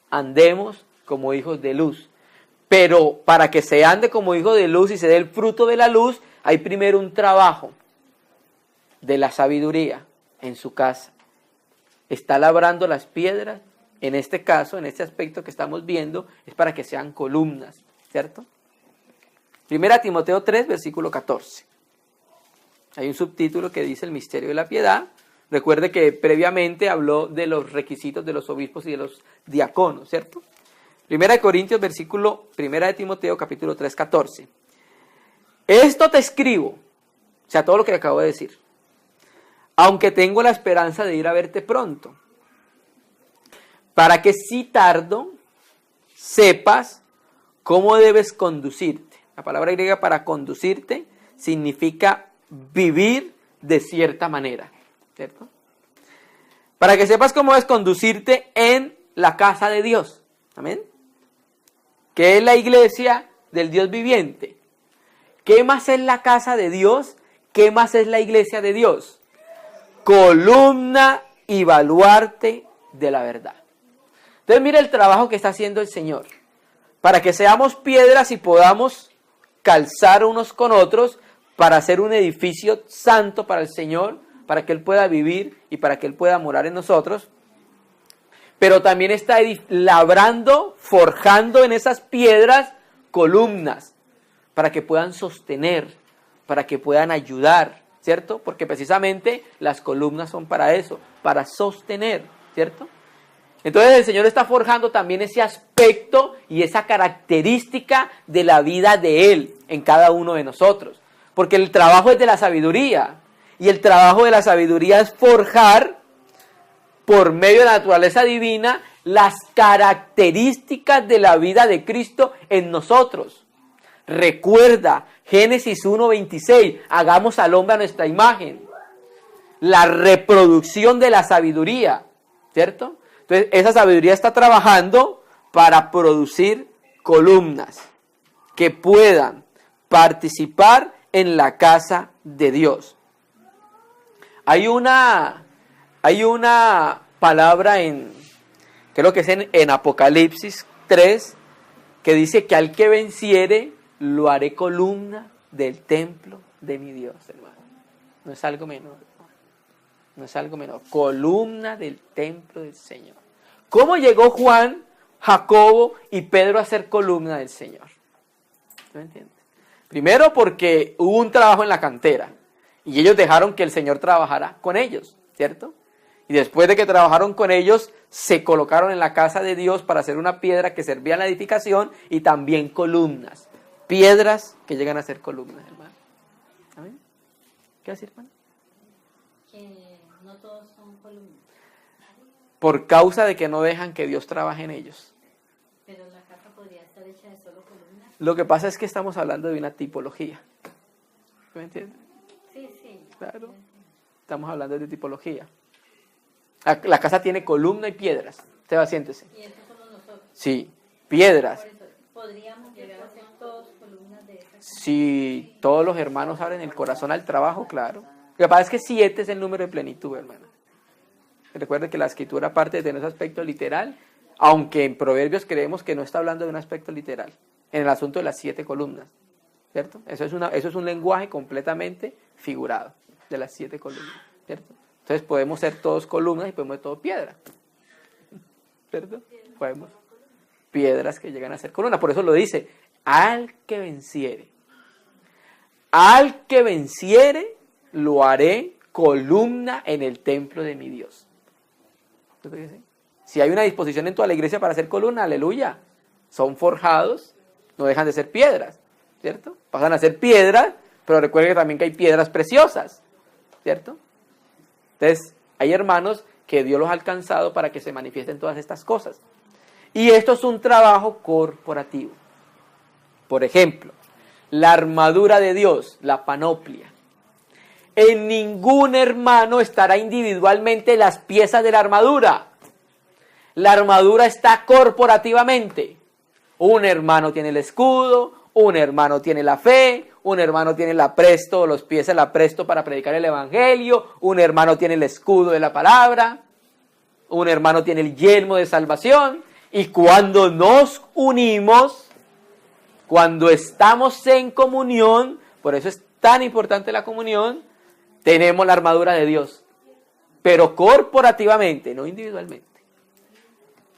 andemos como hijos de luz. Pero para que se ande como hijo de luz y se dé el fruto de la luz, hay primero un trabajo de la sabiduría en su casa. Está labrando las piedras, en este caso, en este aspecto que estamos viendo, es para que sean columnas, ¿cierto? Primera Timoteo 3, versículo 14. Hay un subtítulo que dice el misterio de la piedad. Recuerde que previamente habló de los requisitos de los obispos y de los diáconos, ¿cierto? Primera de Corintios, primera de Timoteo, capítulo 3, 14. Esto te escribo, o sea, todo lo que acabo de decir, aunque tengo la esperanza de ir a verte pronto, para que si tardo, sepas cómo debes conducirte. La palabra griega para conducirte significa vivir de cierta manera, ¿cierto? Para que sepas cómo debes conducirte en la casa de Dios, amén, que es la iglesia del Dios viviente. ¿Qué más es la casa de Dios? ¿Qué más es la iglesia de Dios? Columna y baluarte de la verdad. Entonces mire el trabajo que está haciendo el Señor, para que seamos piedras y podamos calzar unos con otros, para hacer un edificio santo para el Señor, para que Él pueda vivir y para que Él pueda morar en nosotros. Pero también está labrando, forjando en esas piedras columnas, para que puedan sostener, para que puedan ayudar, ¿cierto? Porque precisamente las columnas son para eso, para sostener, ¿cierto? Entonces el Señor está forjando también ese aspecto y esa característica de la vida de Él en cada uno de nosotros. Porque el trabajo es de la sabiduría, y el trabajo de la sabiduría es forjar, por medio de la naturaleza divina, las características de la vida de Cristo en nosotros. Recuerda, Génesis 1:26, hagamos al hombre a nuestra imagen. La reproducción de la sabiduría, ¿cierto? Entonces, esa sabiduría está trabajando para producir columnas que puedan participar en la casa de Dios. Hay una palabra creo que es en Apocalipsis 3, que dice que al que venciere, lo haré columna del templo de mi Dios, hermano. No es algo menor. No es algo menor. Columna del templo del Señor. ¿Cómo llegó Juan, Jacobo y Pedro a ser columna del Señor? ¿No entiendes? Primero porque hubo un trabajo en la cantera y ellos dejaron que el Señor trabajara con ellos, ¿cierto? Y después de que trabajaron con ellos, se colocaron en la casa de Dios para hacer una piedra que servía a la edificación y también columnas. Piedras que llegan a ser columnas, hermano. ¿Amén? ¿Qué decir, hermano? Que no todos son columnas. Por causa de que no dejan que Dios trabaje en ellos. Pero la casa podría estar hecha de solo columnas. Lo que pasa es que estamos hablando de una tipología. ¿Me entiendes? Sí, sí. Claro. Estamos hablando de tipología. La casa tiene columna y piedras. Usted va, siéntese. Y eso somos nosotros. Sí, piedras. Por eso, podríamos llegar a ser todos columnas de esa casa. Si todos los hermanos abren el corazón al trabajo, claro. Lo que pasa es que 7 es el número de plenitud, hermano. Recuerden que la escritura, aparte de tener ese aspecto literal, aunque en Proverbios creemos que no está hablando de un aspecto literal, en el asunto de las 7 columnas, ¿cierto? Eso es un lenguaje completamente figurado, de las 7 columnas, ¿cierto? Entonces podemos ser todos columnas y podemos ser todos piedras, ¿cierto? Podemos piedras que llegan a ser columnas, por eso lo dice, al que venciere lo haré columna en el templo de mi Dios. Si hay una disposición en toda la iglesia para hacer columna, aleluya, son forjados, no dejan de ser piedras, ¿cierto? Pasan a ser piedras, pero recuerden también que hay piedras preciosas, ¿cierto? Entonces, hay hermanos que Dios los ha alcanzado para que se manifiesten todas estas cosas. Y esto es un trabajo corporativo. Por ejemplo, la armadura de Dios, la panoplia. En ningún hermano estará individualmente las piezas de la armadura. La armadura está corporativamente. Un hermano tiene el escudo, un hermano tiene la fe, un hermano tiene los pies del apresto para predicar el evangelio, un hermano tiene el escudo de la palabra, un hermano tiene el yelmo de salvación. Y cuando nos unimos, cuando estamos en comunión, por eso es tan importante la comunión, tenemos la armadura de Dios, pero corporativamente, no individualmente.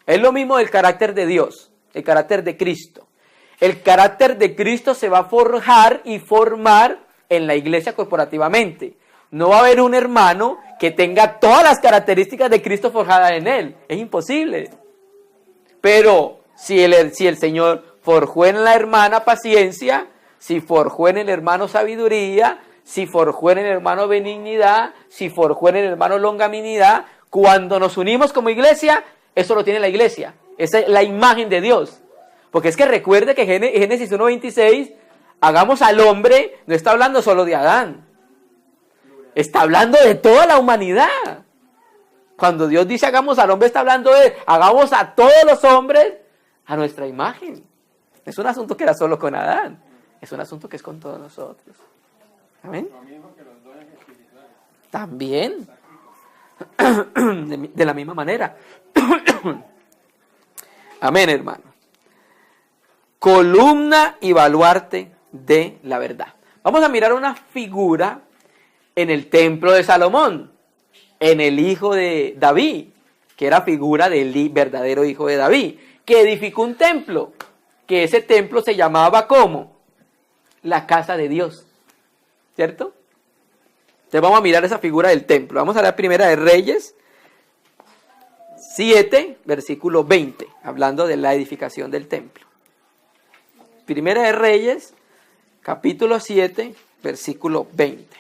Es lo mismo del carácter de Dios, el carácter de Cristo. El carácter de Cristo se va a forjar y formar en la iglesia corporativamente. No va a haber un hermano que tenga todas las características de Cristo forjadas en él. Es imposible. Pero si el Señor forjó en la hermana paciencia, si forjó en el hermano sabiduría, si forjó en el hermano benignidad, si forjó en el hermano longanimidad, cuando nos unimos como iglesia, eso lo tiene la iglesia. Esa es la imagen de Dios. Porque es que recuerde que Génesis 1:26, hagamos al hombre, no está hablando solo de Adán. Está hablando de toda la humanidad. Cuando Dios dice hagamos al hombre, está hablando de hagamos a todos los hombres a nuestra imagen. Es un asunto que era solo con Adán. Es un asunto que es con todos nosotros. ¿Amén? También. De la misma manera. Amén, hermano. Columna y baluarte de la verdad. Vamos a mirar una figura en el templo de Salomón, en el hijo de David, que era figura del verdadero hijo de David, que edificó un templo, que ese templo se llamaba ¿cómo? La casa de Dios, ¿cierto? Entonces vamos a mirar esa figura del templo. Vamos a la Primera de Reyes 7, versículo 20, hablando de la edificación del templo. Primera de Reyes, capítulo 7, versículo 20.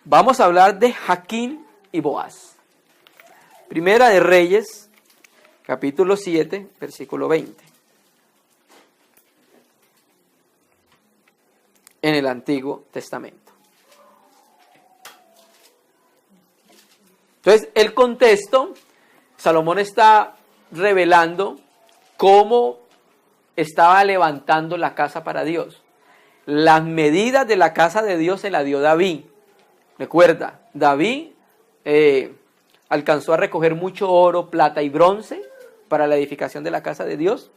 Vamos a hablar de Jaquín y Boaz. Primera de Reyes, capítulo 7, versículo 20. En el Antiguo Testamento. Entonces, el contexto, Salomón está revelando cómo estaba levantando la casa para Dios. Las medidas de la casa de Dios se la dio David. Recuerda, David alcanzó a recoger mucho oro, plata y bronce para la edificación de la casa de Dios.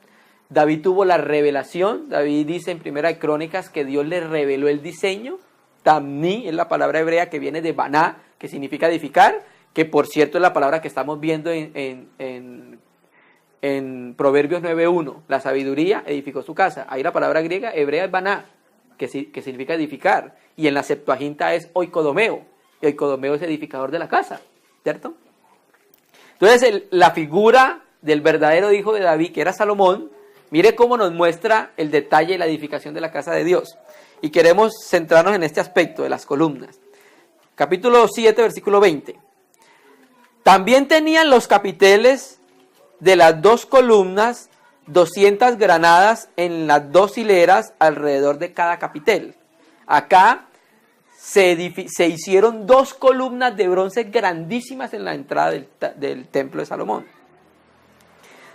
David tuvo la revelación. David dice en Primera de Crónicas que Dios le reveló el diseño. Tamní es la palabra hebrea que viene de Baná, que que significa edificar, que por cierto es la palabra que estamos viendo en Proverbios 9.1. La sabiduría edificó su casa. Ahí la palabra griega, hebrea, es baná, que significa edificar. Y en la Septuaginta es oikodomeo. Y oikodomeo es edificador de la casa, ¿cierto? Entonces la figura del verdadero hijo de David, que era Salomón, mire cómo nos muestra el detalle y la edificación de la casa de Dios. Y queremos centrarnos en este aspecto de las columnas. Capítulo 7, versículo 20. También tenían los capiteles de las 2 columnas 200 granadas en las 2 hileras alrededor de cada capitel. Acá se hicieron 2 columnas de bronce grandísimas en la entrada del templo de Salomón.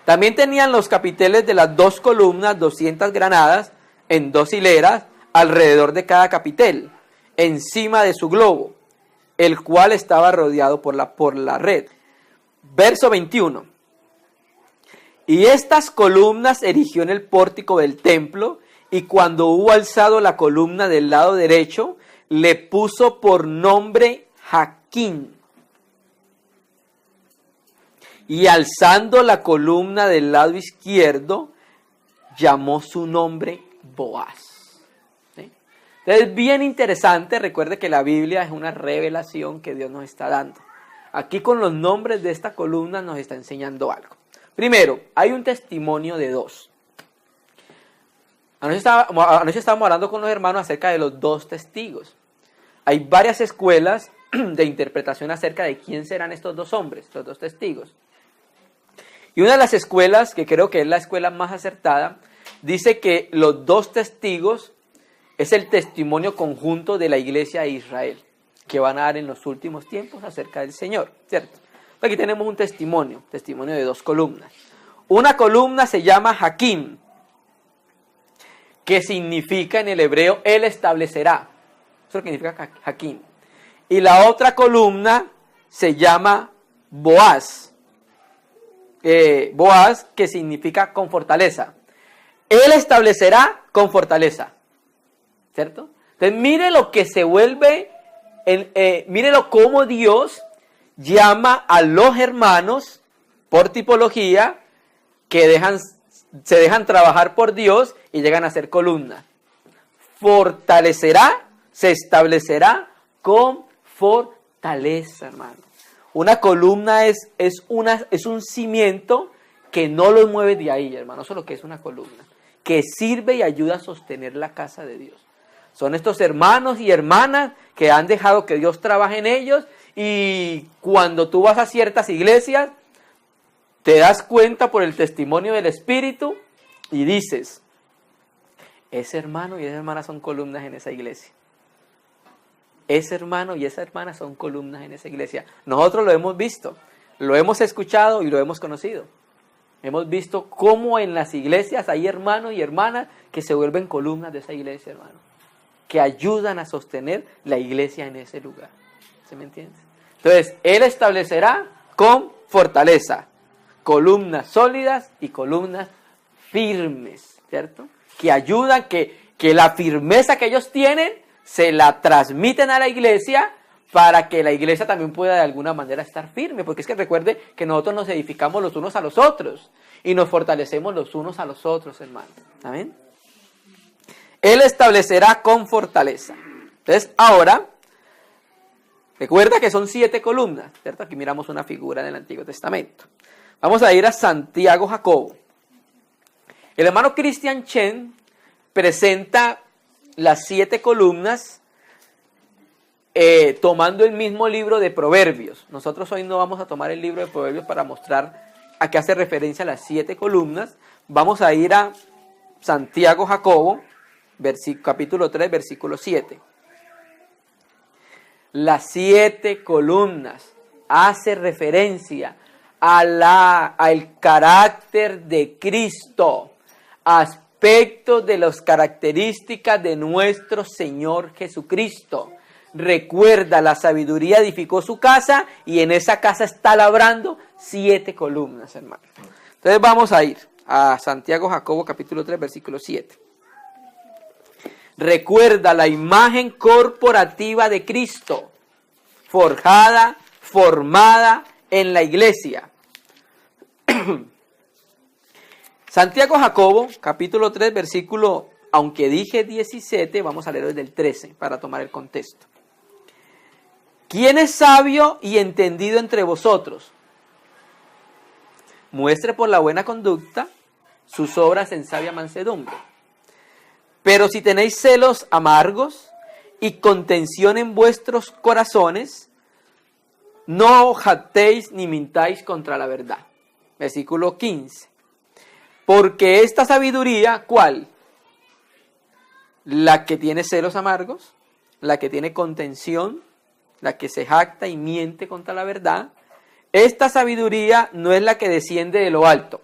También tenían los capiteles de las 2 columnas 200 granadas en 2 hileras alrededor de cada capitel, encima de su globo, el cual estaba rodeado por la red. Verso 21. Y estas columnas erigió en el pórtico del templo, y cuando hubo alzado la columna del lado derecho, le puso por nombre Jaquín. Y alzando la columna del lado izquierdo, llamó su nombre Boaz. ¿Sí? Entonces es bien interesante, recuerde que la Biblia es una revelación que Dios nos está dando. Aquí con los nombres de esta columna nos está enseñando algo. Primero, hay un testimonio de 2. Anoche estábamos hablando con los hermanos acerca de los 2 testigos. Hay varias escuelas de interpretación acerca de quién serán estos 2 hombres, los 2 testigos. Y una de las escuelas, que creo que es la escuela más acertada, dice que los 2 testigos es el testimonio conjunto de la iglesia de Israel, que van a dar en los últimos tiempos acerca del Señor, ¿cierto? Aquí tenemos un testimonio de 2 columnas. Una columna se llama Jaquín, que significa en el hebreo, él establecerá. Eso es lo que significa Jaquín. Y la otra columna se llama Boaz. Boaz, que significa con fortaleza. Él establecerá con fortaleza. ¿Cierto? Entonces mire lo que se vuelve, mírelo cómo Dios llama a los hermanos por tipología que se dejan trabajar por Dios y llegan a ser columna. Fortalecerá, se establecerá con fortaleza, hermano. Una columna es un cimiento que no los mueve de ahí, hermano. Eso es lo que es una columna, que sirve y ayuda a sostener la casa de Dios. Son estos hermanos y hermanas que han dejado que Dios trabaje en ellos, y cuando tú vas a ciertas iglesias, te das cuenta por el testimonio del Espíritu y dices, ese hermano y esa hermana son columnas en esa iglesia. Ese hermano y esa hermana son columnas en esa iglesia. Nosotros lo hemos visto, lo hemos escuchado y lo hemos conocido. Hemos visto cómo en las iglesias hay hermanos y hermanas que se vuelven columnas de esa iglesia, hermano, que ayudan a sostener la iglesia en ese lugar. ¿Se me entiende? Entonces, él establecerá con fortaleza columnas sólidas y columnas firmes, ¿cierto? Que ayudan, que la firmeza que ellos tienen se la transmiten a la iglesia para que la iglesia también pueda de alguna manera estar firme. Porque es que recuerde que nosotros nos edificamos los unos a los otros y nos fortalecemos los unos a los otros, hermanos. ¿Amén? Él establecerá con fortaleza. Entonces, ahora, recuerda que son 7 columnas, ¿cierto? Aquí miramos una figura del Antiguo Testamento. Vamos a ir a Santiago Jacobo. El hermano Christian Chen presenta las 7 columnas tomando el mismo libro de Proverbios. Nosotros hoy no vamos a tomar el libro de Proverbios para mostrar a qué hace referencia las 7 columnas. Vamos a ir a Santiago Jacobo, capítulo 3, versículo 7. Las 7 columnas hace referencia al carácter de Cristo, aspectos de las características de nuestro Señor Jesucristo. Recuerda, la sabiduría edificó su casa y en esa casa está labrando 7 columnas, hermano. Entonces vamos a ir a Santiago Jacobo capítulo 3 versículo 7. Recuerda la imagen corporativa de Cristo. forjada, formada en la iglesia. Santiago Jacobo, capítulo 3, versículo, aunque dije 17, vamos a leer desde el 13 para tomar el contexto. ¿Quién es sabio y entendido entre vosotros? Muestre por la buena conducta sus obras en sabia mansedumbre. Pero si tenéis celos amargos y contención en vuestros corazones, no jactéis ni mintáis contra la verdad. Versículo 15. Porque esta sabiduría, ¿cuál? La que tiene celos amargos, la que tiene contención, la que se jacta y miente contra la verdad. Esta sabiduría no es la que desciende de lo alto.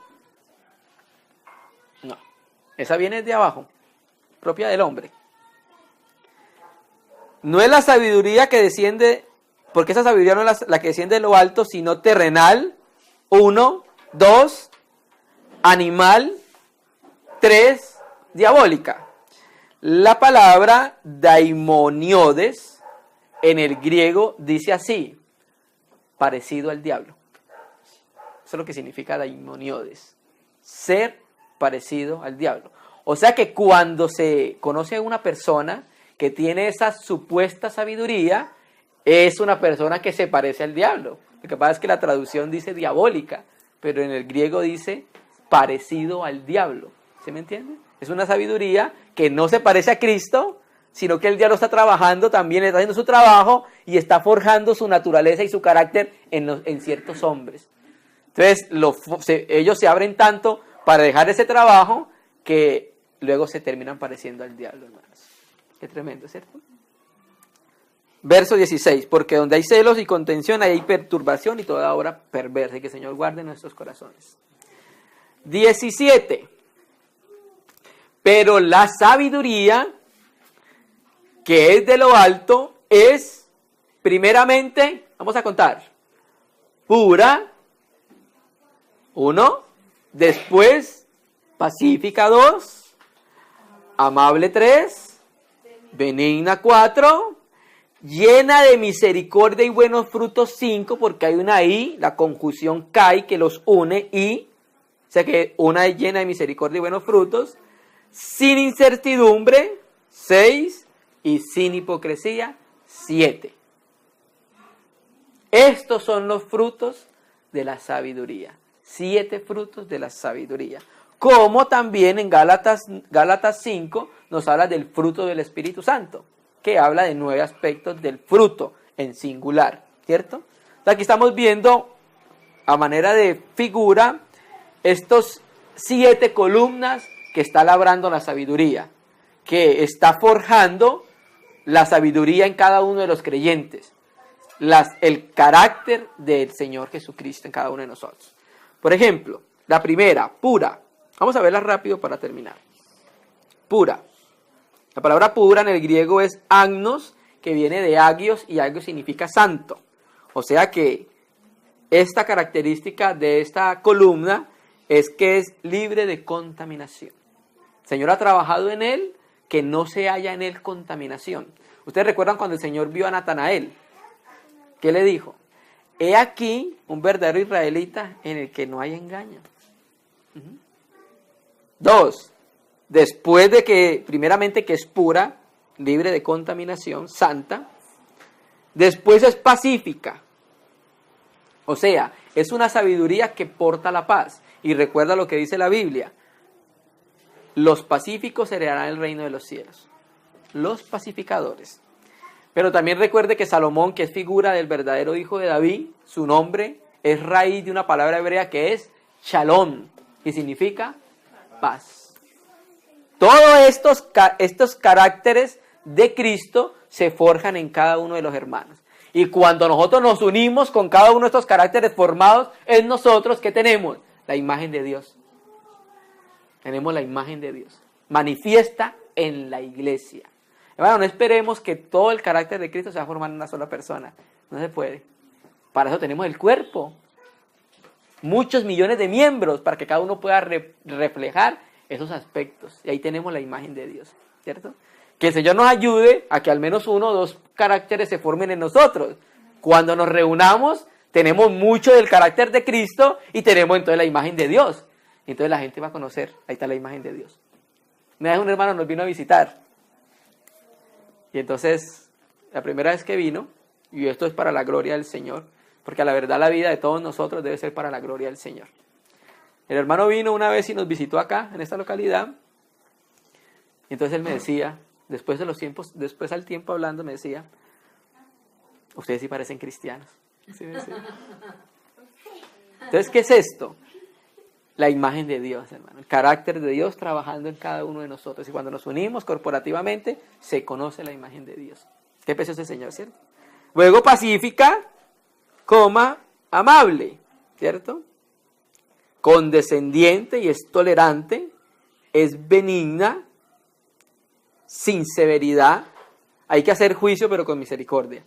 No, esa viene de abajo, propia del hombre. No es la sabiduría que desciende, porque esa sabiduría no es la que desciende de lo alto, sino terrenal, 1, 2, animal, 3, diabólica. La palabra daimoniodes en el griego dice así, parecido al diablo. Eso es lo que significa daimoniodes, ser parecido al diablo. O sea que cuando se conoce a una persona que tiene esa supuesta sabiduría, es una persona que se parece al diablo. Lo que pasa es que la traducción dice diabólica, pero en el griego dice parecido al diablo. ¿Sí me entiende? Es una sabiduría que no se parece a Cristo, sino que el diablo está trabajando también, está haciendo su trabajo y está forjando su naturaleza y su carácter en ciertos hombres. Entonces, ellos se abren tanto para dejar ese trabajo que luego se terminan pareciendo al diablo, hermanos. Qué tremendo, ¿cierto? Verso 16, porque donde hay celos y contención, ahí hay perturbación y toda obra perversa, y que el Señor guarde nuestros corazones. 17, pero la sabiduría que es de lo alto es, primeramente, vamos a contar, pura, 1, después, pacífica, 2, amable, 3, benigna, 4, llena de misericordia y buenos frutos, 5, porque hay una I, la conjunción kai que los une, y, o sea que una es llena de misericordia y buenos frutos, sin incertidumbre, 6, y sin hipocresía, 7. Estos son los frutos de la sabiduría, 7 frutos de la sabiduría. Como también en Gálatas 5 nos habla del fruto del Espíritu Santo, que habla de 9 aspectos del fruto en singular, ¿cierto? Entonces aquí estamos viendo a manera de figura estos 7 columnas que está labrando la sabiduría, que está forjando la sabiduría en cada uno de los creyentes, el carácter del Señor Jesucristo en cada uno de nosotros. Por ejemplo, la primera, pura. Vamos a verla rápido para terminar. Pura. La palabra pura en el griego es agnos, que viene de agios, y agios significa santo. O sea que esta característica de esta columna es que es libre de contaminación. El Señor ha trabajado en él, que no se haya en él contaminación. Ustedes recuerdan cuando el Señor vio a Natanael, ¿qué le dijo? He aquí un verdadero israelita en el que no hay engaño. 2, después de que, primeramente que es pura, libre de contaminación, santa, después es pacífica. O sea, es una sabiduría que porta la paz. Y recuerda lo que dice la Biblia, los pacíficos heredarán el reino de los cielos. Los pacificadores. Pero también recuerde que Salomón, que es figura del verdadero hijo de David, su nombre es raíz de una palabra hebrea que es shalom, y significa paz. Todos estos caracteres de Cristo se forjan en cada uno de los hermanos. Y cuando nosotros nos unimos con cada uno de estos caracteres formados en nosotros, ¿qué tenemos? La imagen de Dios. Tenemos la imagen de Dios. Manifiesta en la iglesia. Hermano, no esperemos que todo el carácter de Cristo se va a formar en una sola persona. No se puede. Para eso tenemos el cuerpo. Muchos millones de miembros para que cada uno pueda reflejar esos aspectos. Y ahí tenemos la imagen de Dios, ¿cierto? Que el Señor nos ayude a que al menos 1 o 2 caracteres se formen en nosotros. Cuando nos reunamos, tenemos mucho del carácter de Cristo y tenemos entonces la imagen de Dios. Entonces la gente va a conocer, ahí está la imagen de Dios. Una vez un hermano nos vino a visitar. Y entonces, la primera vez que vino, y esto es para la gloria del Señor, porque a la verdad la vida de todos nosotros debe ser para la gloria del Señor. El hermano vino una vez y nos visitó acá, en esta localidad, y entonces él me decía, después al tiempo hablando, me decía, ustedes sí parecen cristianos. ¿Sí me decía? Entonces, ¿qué es esto? La imagen de Dios, hermano, el carácter de Dios trabajando en cada uno de nosotros. Y cuando nos unimos corporativamente, se conoce la imagen de Dios. Qué precioso el Señor, ¿cierto? Luego pacífica, amable, ¿cierto? Condescendiente y es tolerante, es benigna, sin severidad. Hay que hacer juicio, pero con misericordia,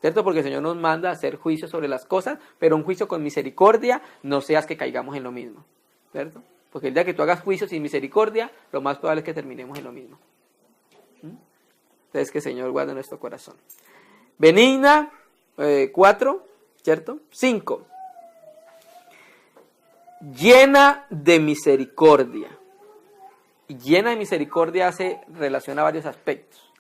¿cierto? Porque el Señor nos manda a hacer juicio sobre las cosas, pero un juicio con misericordia, no seas que caigamos en lo mismo, ¿cierto? Porque el día que tú hagas juicio sin misericordia, lo más probable es que terminemos en lo mismo. Entonces, que el Señor guarde nuestro corazón. Benigna, 4, ¿cierto? 5. Llena de misericordia. Y llena de misericordia hace relación a varios aspectos.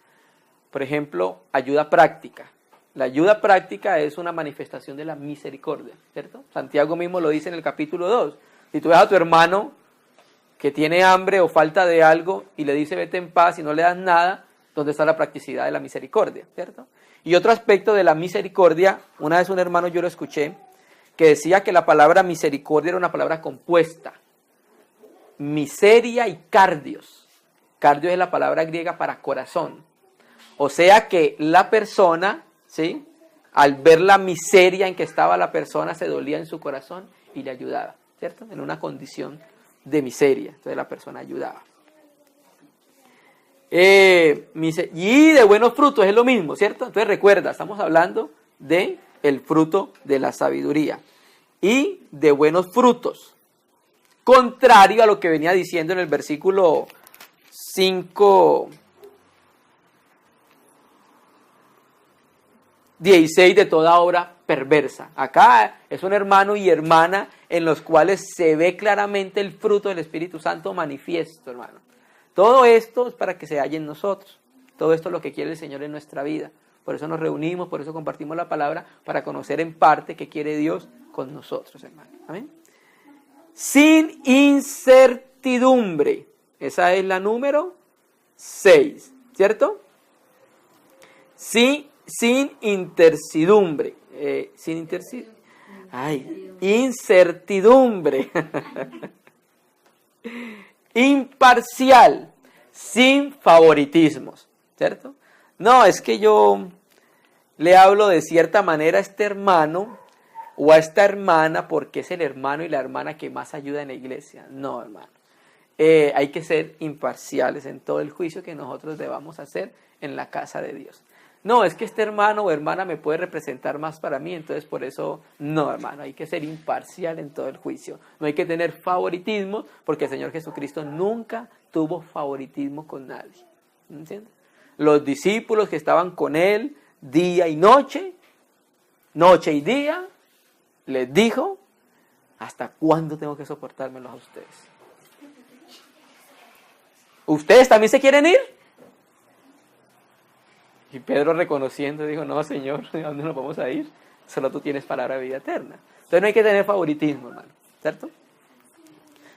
Por ejemplo, ayuda práctica. La ayuda práctica es una manifestación de la misericordia, ¿cierto? Santiago mismo lo dice en el capítulo 2. Si tú ves a tu hermano que tiene hambre o falta de algo y le dice vete en paz y no le das nada, ¿dónde está la practicidad de la misericordia, ¿cierto? Y otro aspecto de la misericordia, una vez un hermano yo lo escuché, que decía que la palabra misericordia era una palabra compuesta. Miseria y cardios. Cardios es la palabra griega para corazón. O sea que la persona, ¿sí?, al ver la miseria en que estaba la persona, se dolía en su corazón y le ayudaba, ¿cierto? En una condición de miseria. Entonces la persona ayudaba. Y de buenos frutos es lo mismo, ¿cierto? Entonces recuerda, estamos hablando de el fruto de la sabiduría y de buenos frutos. Contrario a lo que venía diciendo en el versículo 5, 16, de toda obra perversa. Acá es un hermano y hermana en los cuales se ve claramente el fruto del Espíritu Santo manifiesto, hermano. Todo esto es para que se halle en nosotros. Todo esto es lo que quiere el Señor en nuestra vida. Por eso nos reunimos, por eso compartimos la palabra, para conocer en parte qué quiere Dios con nosotros, hermano. Amén. Sin incertidumbre. Esa es la número 6, ¿cierto? Sin incertidumbre. Incertidumbre. Imparcial, sin favoritismos, ¿cierto? No, es que yo le hablo de cierta manera a este hermano o a esta hermana porque es el hermano y la hermana que más ayuda en la iglesia. No, hermano. Hay que ser imparciales en todo el juicio que nosotros debamos hacer en la casa de Dios. No, es que este hermano o hermana me puede representar más para mí, entonces por eso, no, hermano, hay que ser imparcial en todo el juicio. No hay que tener favoritismo, porque el Señor Jesucristo nunca tuvo favoritismo con nadie. ¿Entiendes? Los discípulos que estaban con Él día y noche y día, les dijo, ¿hasta cuándo tengo que soportármelos a ustedes? ¿Ustedes también se quieren ir? Y Pedro reconociendo dijo, no, Señor, ¿a dónde nos vamos a ir? Solo tú tienes palabra de vida eterna. Entonces no hay que tener favoritismo, hermano, ¿cierto?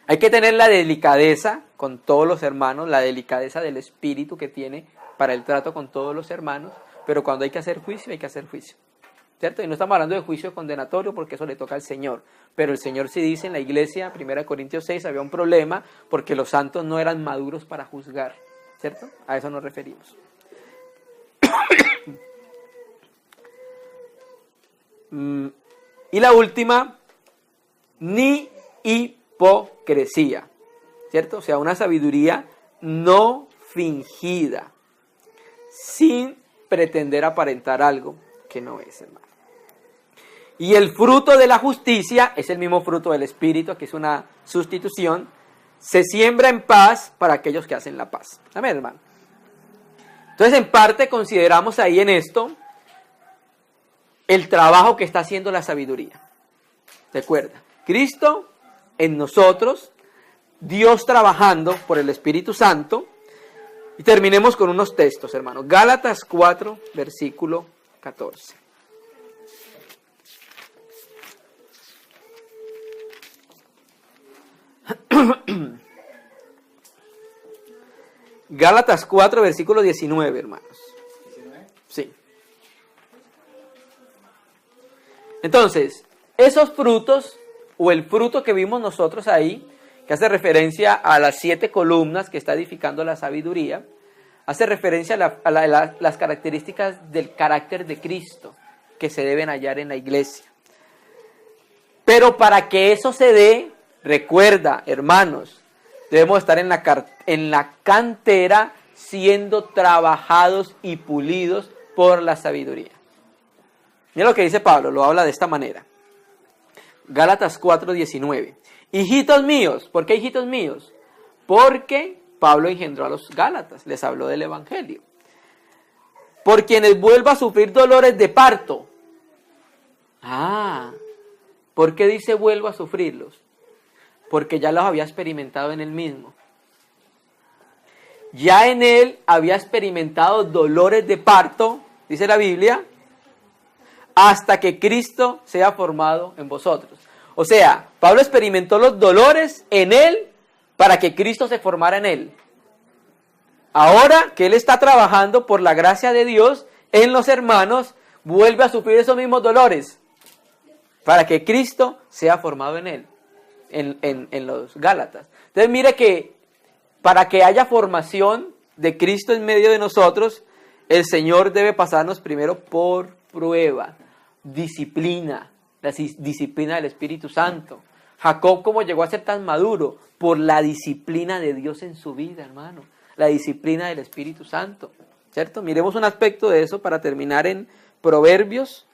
Hay que tener la delicadeza con todos los hermanos, la delicadeza del espíritu que tiene para el trato con todos los hermanos, pero cuando hay que hacer juicio, hay que hacer juicio, ¿cierto? Y no estamos hablando de juicio condenatorio porque eso le toca al Señor, pero el Señor sí dice en la iglesia, 1 Corintios 6, había un problema porque los santos no eran maduros para juzgar, ¿cierto? A eso nos referimos. Y la última, ni hipocresía, ¿cierto? O sea, una sabiduría no fingida, sin pretender aparentar algo que no es, hermano. Y el fruto de la justicia es el mismo fruto del Espíritu, que es una sustitución, se siembra en paz para aquellos que hacen la paz. Amén, hermano. Entonces, en parte consideramos ahí en esto el trabajo que está haciendo la sabiduría. Recuerda, Cristo en nosotros, Dios trabajando por el Espíritu Santo. Y terminemos con unos textos, hermanos. Gálatas 4, versículo 14. Gálatas 4, versículo 19, hermanos. Sí. Entonces, esos frutos, o el fruto que vimos nosotros ahí, que hace referencia a las 7 columnas que está edificando la sabiduría, hace referencia a las características del carácter de Cristo que se deben hallar en la iglesia. Pero para que eso se dé, recuerda, hermanos, debemos estar en la cantera siendo trabajados y pulidos por la sabiduría. Mira lo que dice Pablo, lo habla de esta manera. Gálatas 4:19. Hijitos míos, ¿por qué hijitos míos? Porque Pablo engendró a los Gálatas, les habló del Evangelio. Por quienes vuelva a sufrir dolores de parto. ¿Por qué dice vuelvo a sufrirlos? Porque ya los había experimentado en él mismo. Ya en él había experimentado dolores de parto, dice la Biblia, hasta que Cristo sea formado en vosotros. O sea, Pablo experimentó los dolores en él para que Cristo se formara en él. Ahora que él está trabajando por la gracia de Dios en los hermanos, vuelve a sufrir esos mismos dolores para que Cristo sea formado en él, en los Gálatas. Entonces mire que para que haya formación de Cristo en medio de nosotros, el Señor debe pasarnos primero por prueba, disciplina, la disciplina del Espíritu Santo. Jacob, ¿cómo llegó a ser tan maduro? Por la disciplina de Dios en su vida, hermano. La disciplina del Espíritu Santo, ¿cierto? Miremos un aspecto de eso para terminar en Proverbios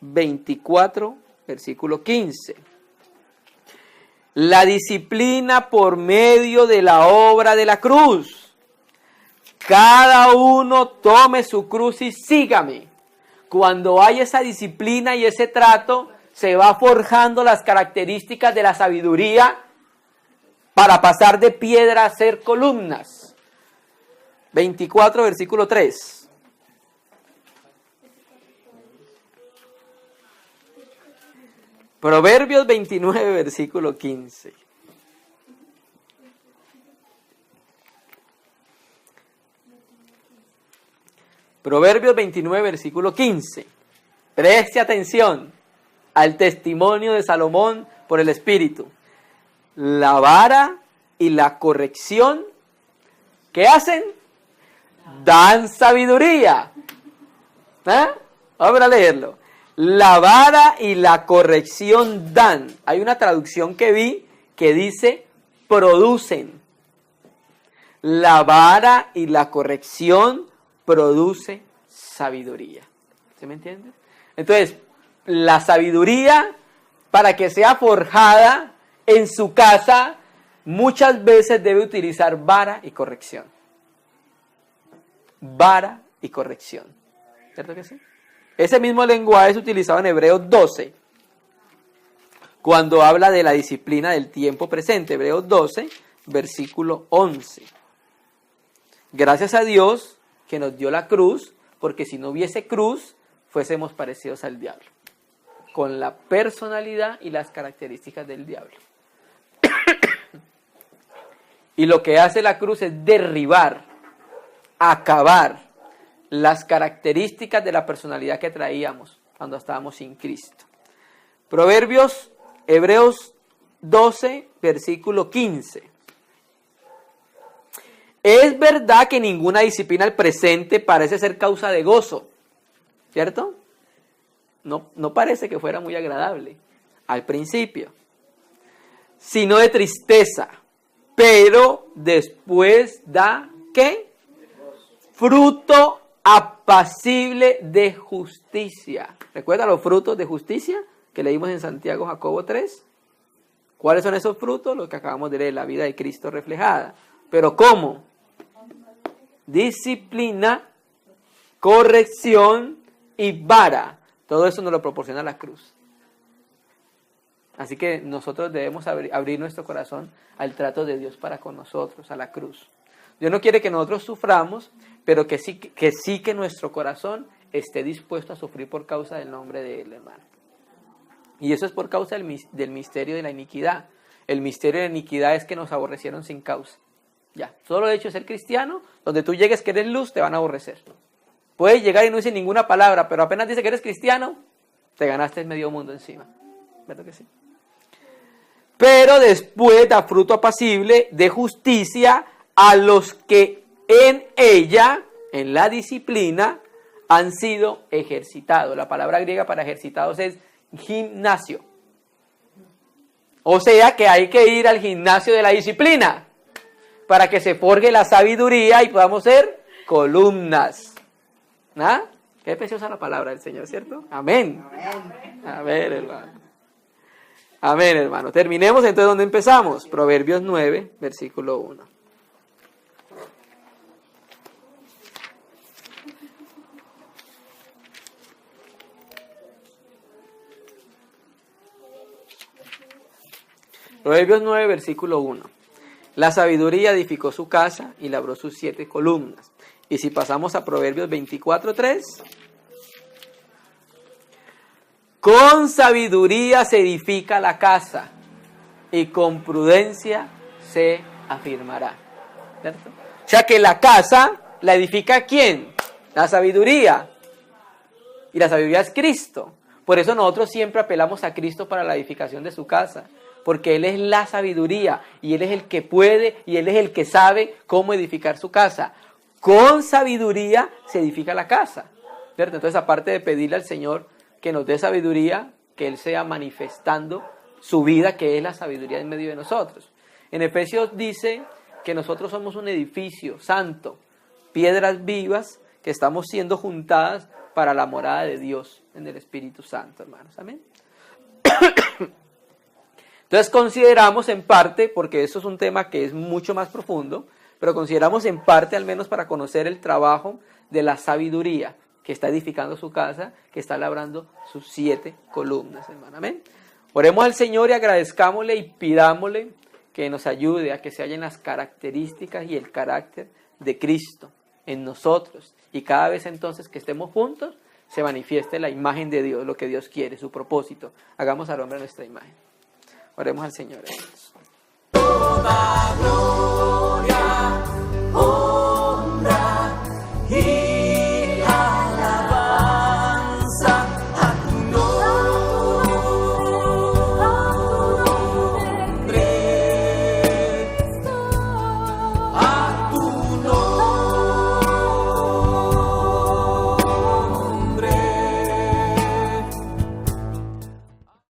24, versículo 15. La disciplina por medio de la obra de la cruz. Cada uno tome su cruz y sígame. Cuando hay esa disciplina y ese trato, se va forjando las características de la sabiduría para pasar de piedra a ser columnas. 24, versículo 3. Proverbios 29, versículo 15. Proverbios 29, versículo 15. Preste atención al testimonio de Salomón por el Espíritu. La vara y la corrección, ¿qué hacen? Dan sabiduría. Vamos a leerlo. La vara y la corrección dan. Hay una traducción que vi que dice producen. La vara y la corrección produce sabiduría. ¿Se me entiende? Entonces, la sabiduría, para que sea forjada en su casa, muchas veces debe utilizar vara y corrección. Vara y corrección. ¿Cierto que sí? Ese mismo lenguaje es utilizado en Hebreos 12, cuando habla de la disciplina del tiempo presente. Hebreos 12, versículo 11. Gracias a Dios que nos dio la cruz, porque si no hubiese cruz, fuésemos parecidos al diablo, con la personalidad y las características del diablo. Y lo que hace la cruz es derribar, acabar las características de la personalidad que traíamos cuando estábamos sin Cristo. Hebreos 12, versículo 15. Es verdad que ninguna disciplina al presente parece ser causa de gozo, ¿cierto? No parece que fuera muy agradable al principio, sino de tristeza, pero después da, ¿qué? Fruto apacible de justicia. ¿Recuerda los frutos de justicia que leímos en Santiago, Jacobo 3? ¿Cuáles son esos frutos? Los que acabamos de leer, la vida de Cristo reflejada. ¿Pero cómo? Disciplina, corrección y vara. Todo eso nos lo proporciona la cruz. Así que nosotros debemos abrir nuestro corazón al trato de Dios para con nosotros, a la cruz. Dios no quiere que nosotros suframos, pero que sí que nuestro corazón esté dispuesto a sufrir por causa del nombre de Él, hermano. Y eso es por causa del misterio de la iniquidad. El misterio de la iniquidad es que nos aborrecieron sin causa. Ya, solo el hecho de ser cristiano, donde tú llegues que eres luz, te van a aborrecer. Puedes llegar y no decir ninguna palabra, pero apenas dice que eres cristiano, te ganaste medio mundo encima. ¿Verdad que sí? Pero después da fruto apacible de justicia a los que en ella, en la disciplina, han sido ejercitados. La palabra griega para ejercitados es gimnasio. O sea que hay que ir al gimnasio de la disciplina para que se forje la sabiduría y podamos ser columnas. ¿Ah? Qué preciosa la palabra del Señor, ¿cierto? Amén. Amén, hermano. Amén, hermano. Terminemos entonces donde empezamos. Proverbios 9, versículo 1. Proverbios 9, versículo 1. La sabiduría edificó su casa y labró sus 7 columnas. Y si pasamos a Proverbios 24, 3. Con sabiduría se edifica la casa y con prudencia se afirmará. ¿Cierto? O sea que la casa la edifica ¿quién? La sabiduría. Y la sabiduría es Cristo. Por eso nosotros siempre apelamos a Cristo para la edificación de su casa. Porque Él es la sabiduría y Él es el que puede y Él es el que sabe cómo edificar su casa. Con sabiduría se edifica la casa. ¿Cierto? Entonces, aparte de pedirle al Señor que nos dé sabiduría, que Él sea manifestando su vida, que es la sabiduría en medio de nosotros. En Efesios dice que nosotros somos un edificio santo, piedras vivas que estamos siendo juntadas para la morada de Dios en el Espíritu Santo, hermanos. Amén. Entonces consideramos en parte, porque eso es un tema que es mucho más profundo, pero consideramos en parte al menos para conocer el trabajo de la sabiduría que está edificando su casa, que está labrando sus 7 columnas, hermano. Amén. Oremos al Señor y agradezcámosle y pidámosle que nos ayude a que se hallen las características y el carácter de Cristo en nosotros. Y cada vez entonces que estemos juntos, se manifieste la imagen de Dios, lo que Dios quiere, su propósito. Hagamos al hombre nuestra imagen. Oremos al Señor. Hermanos.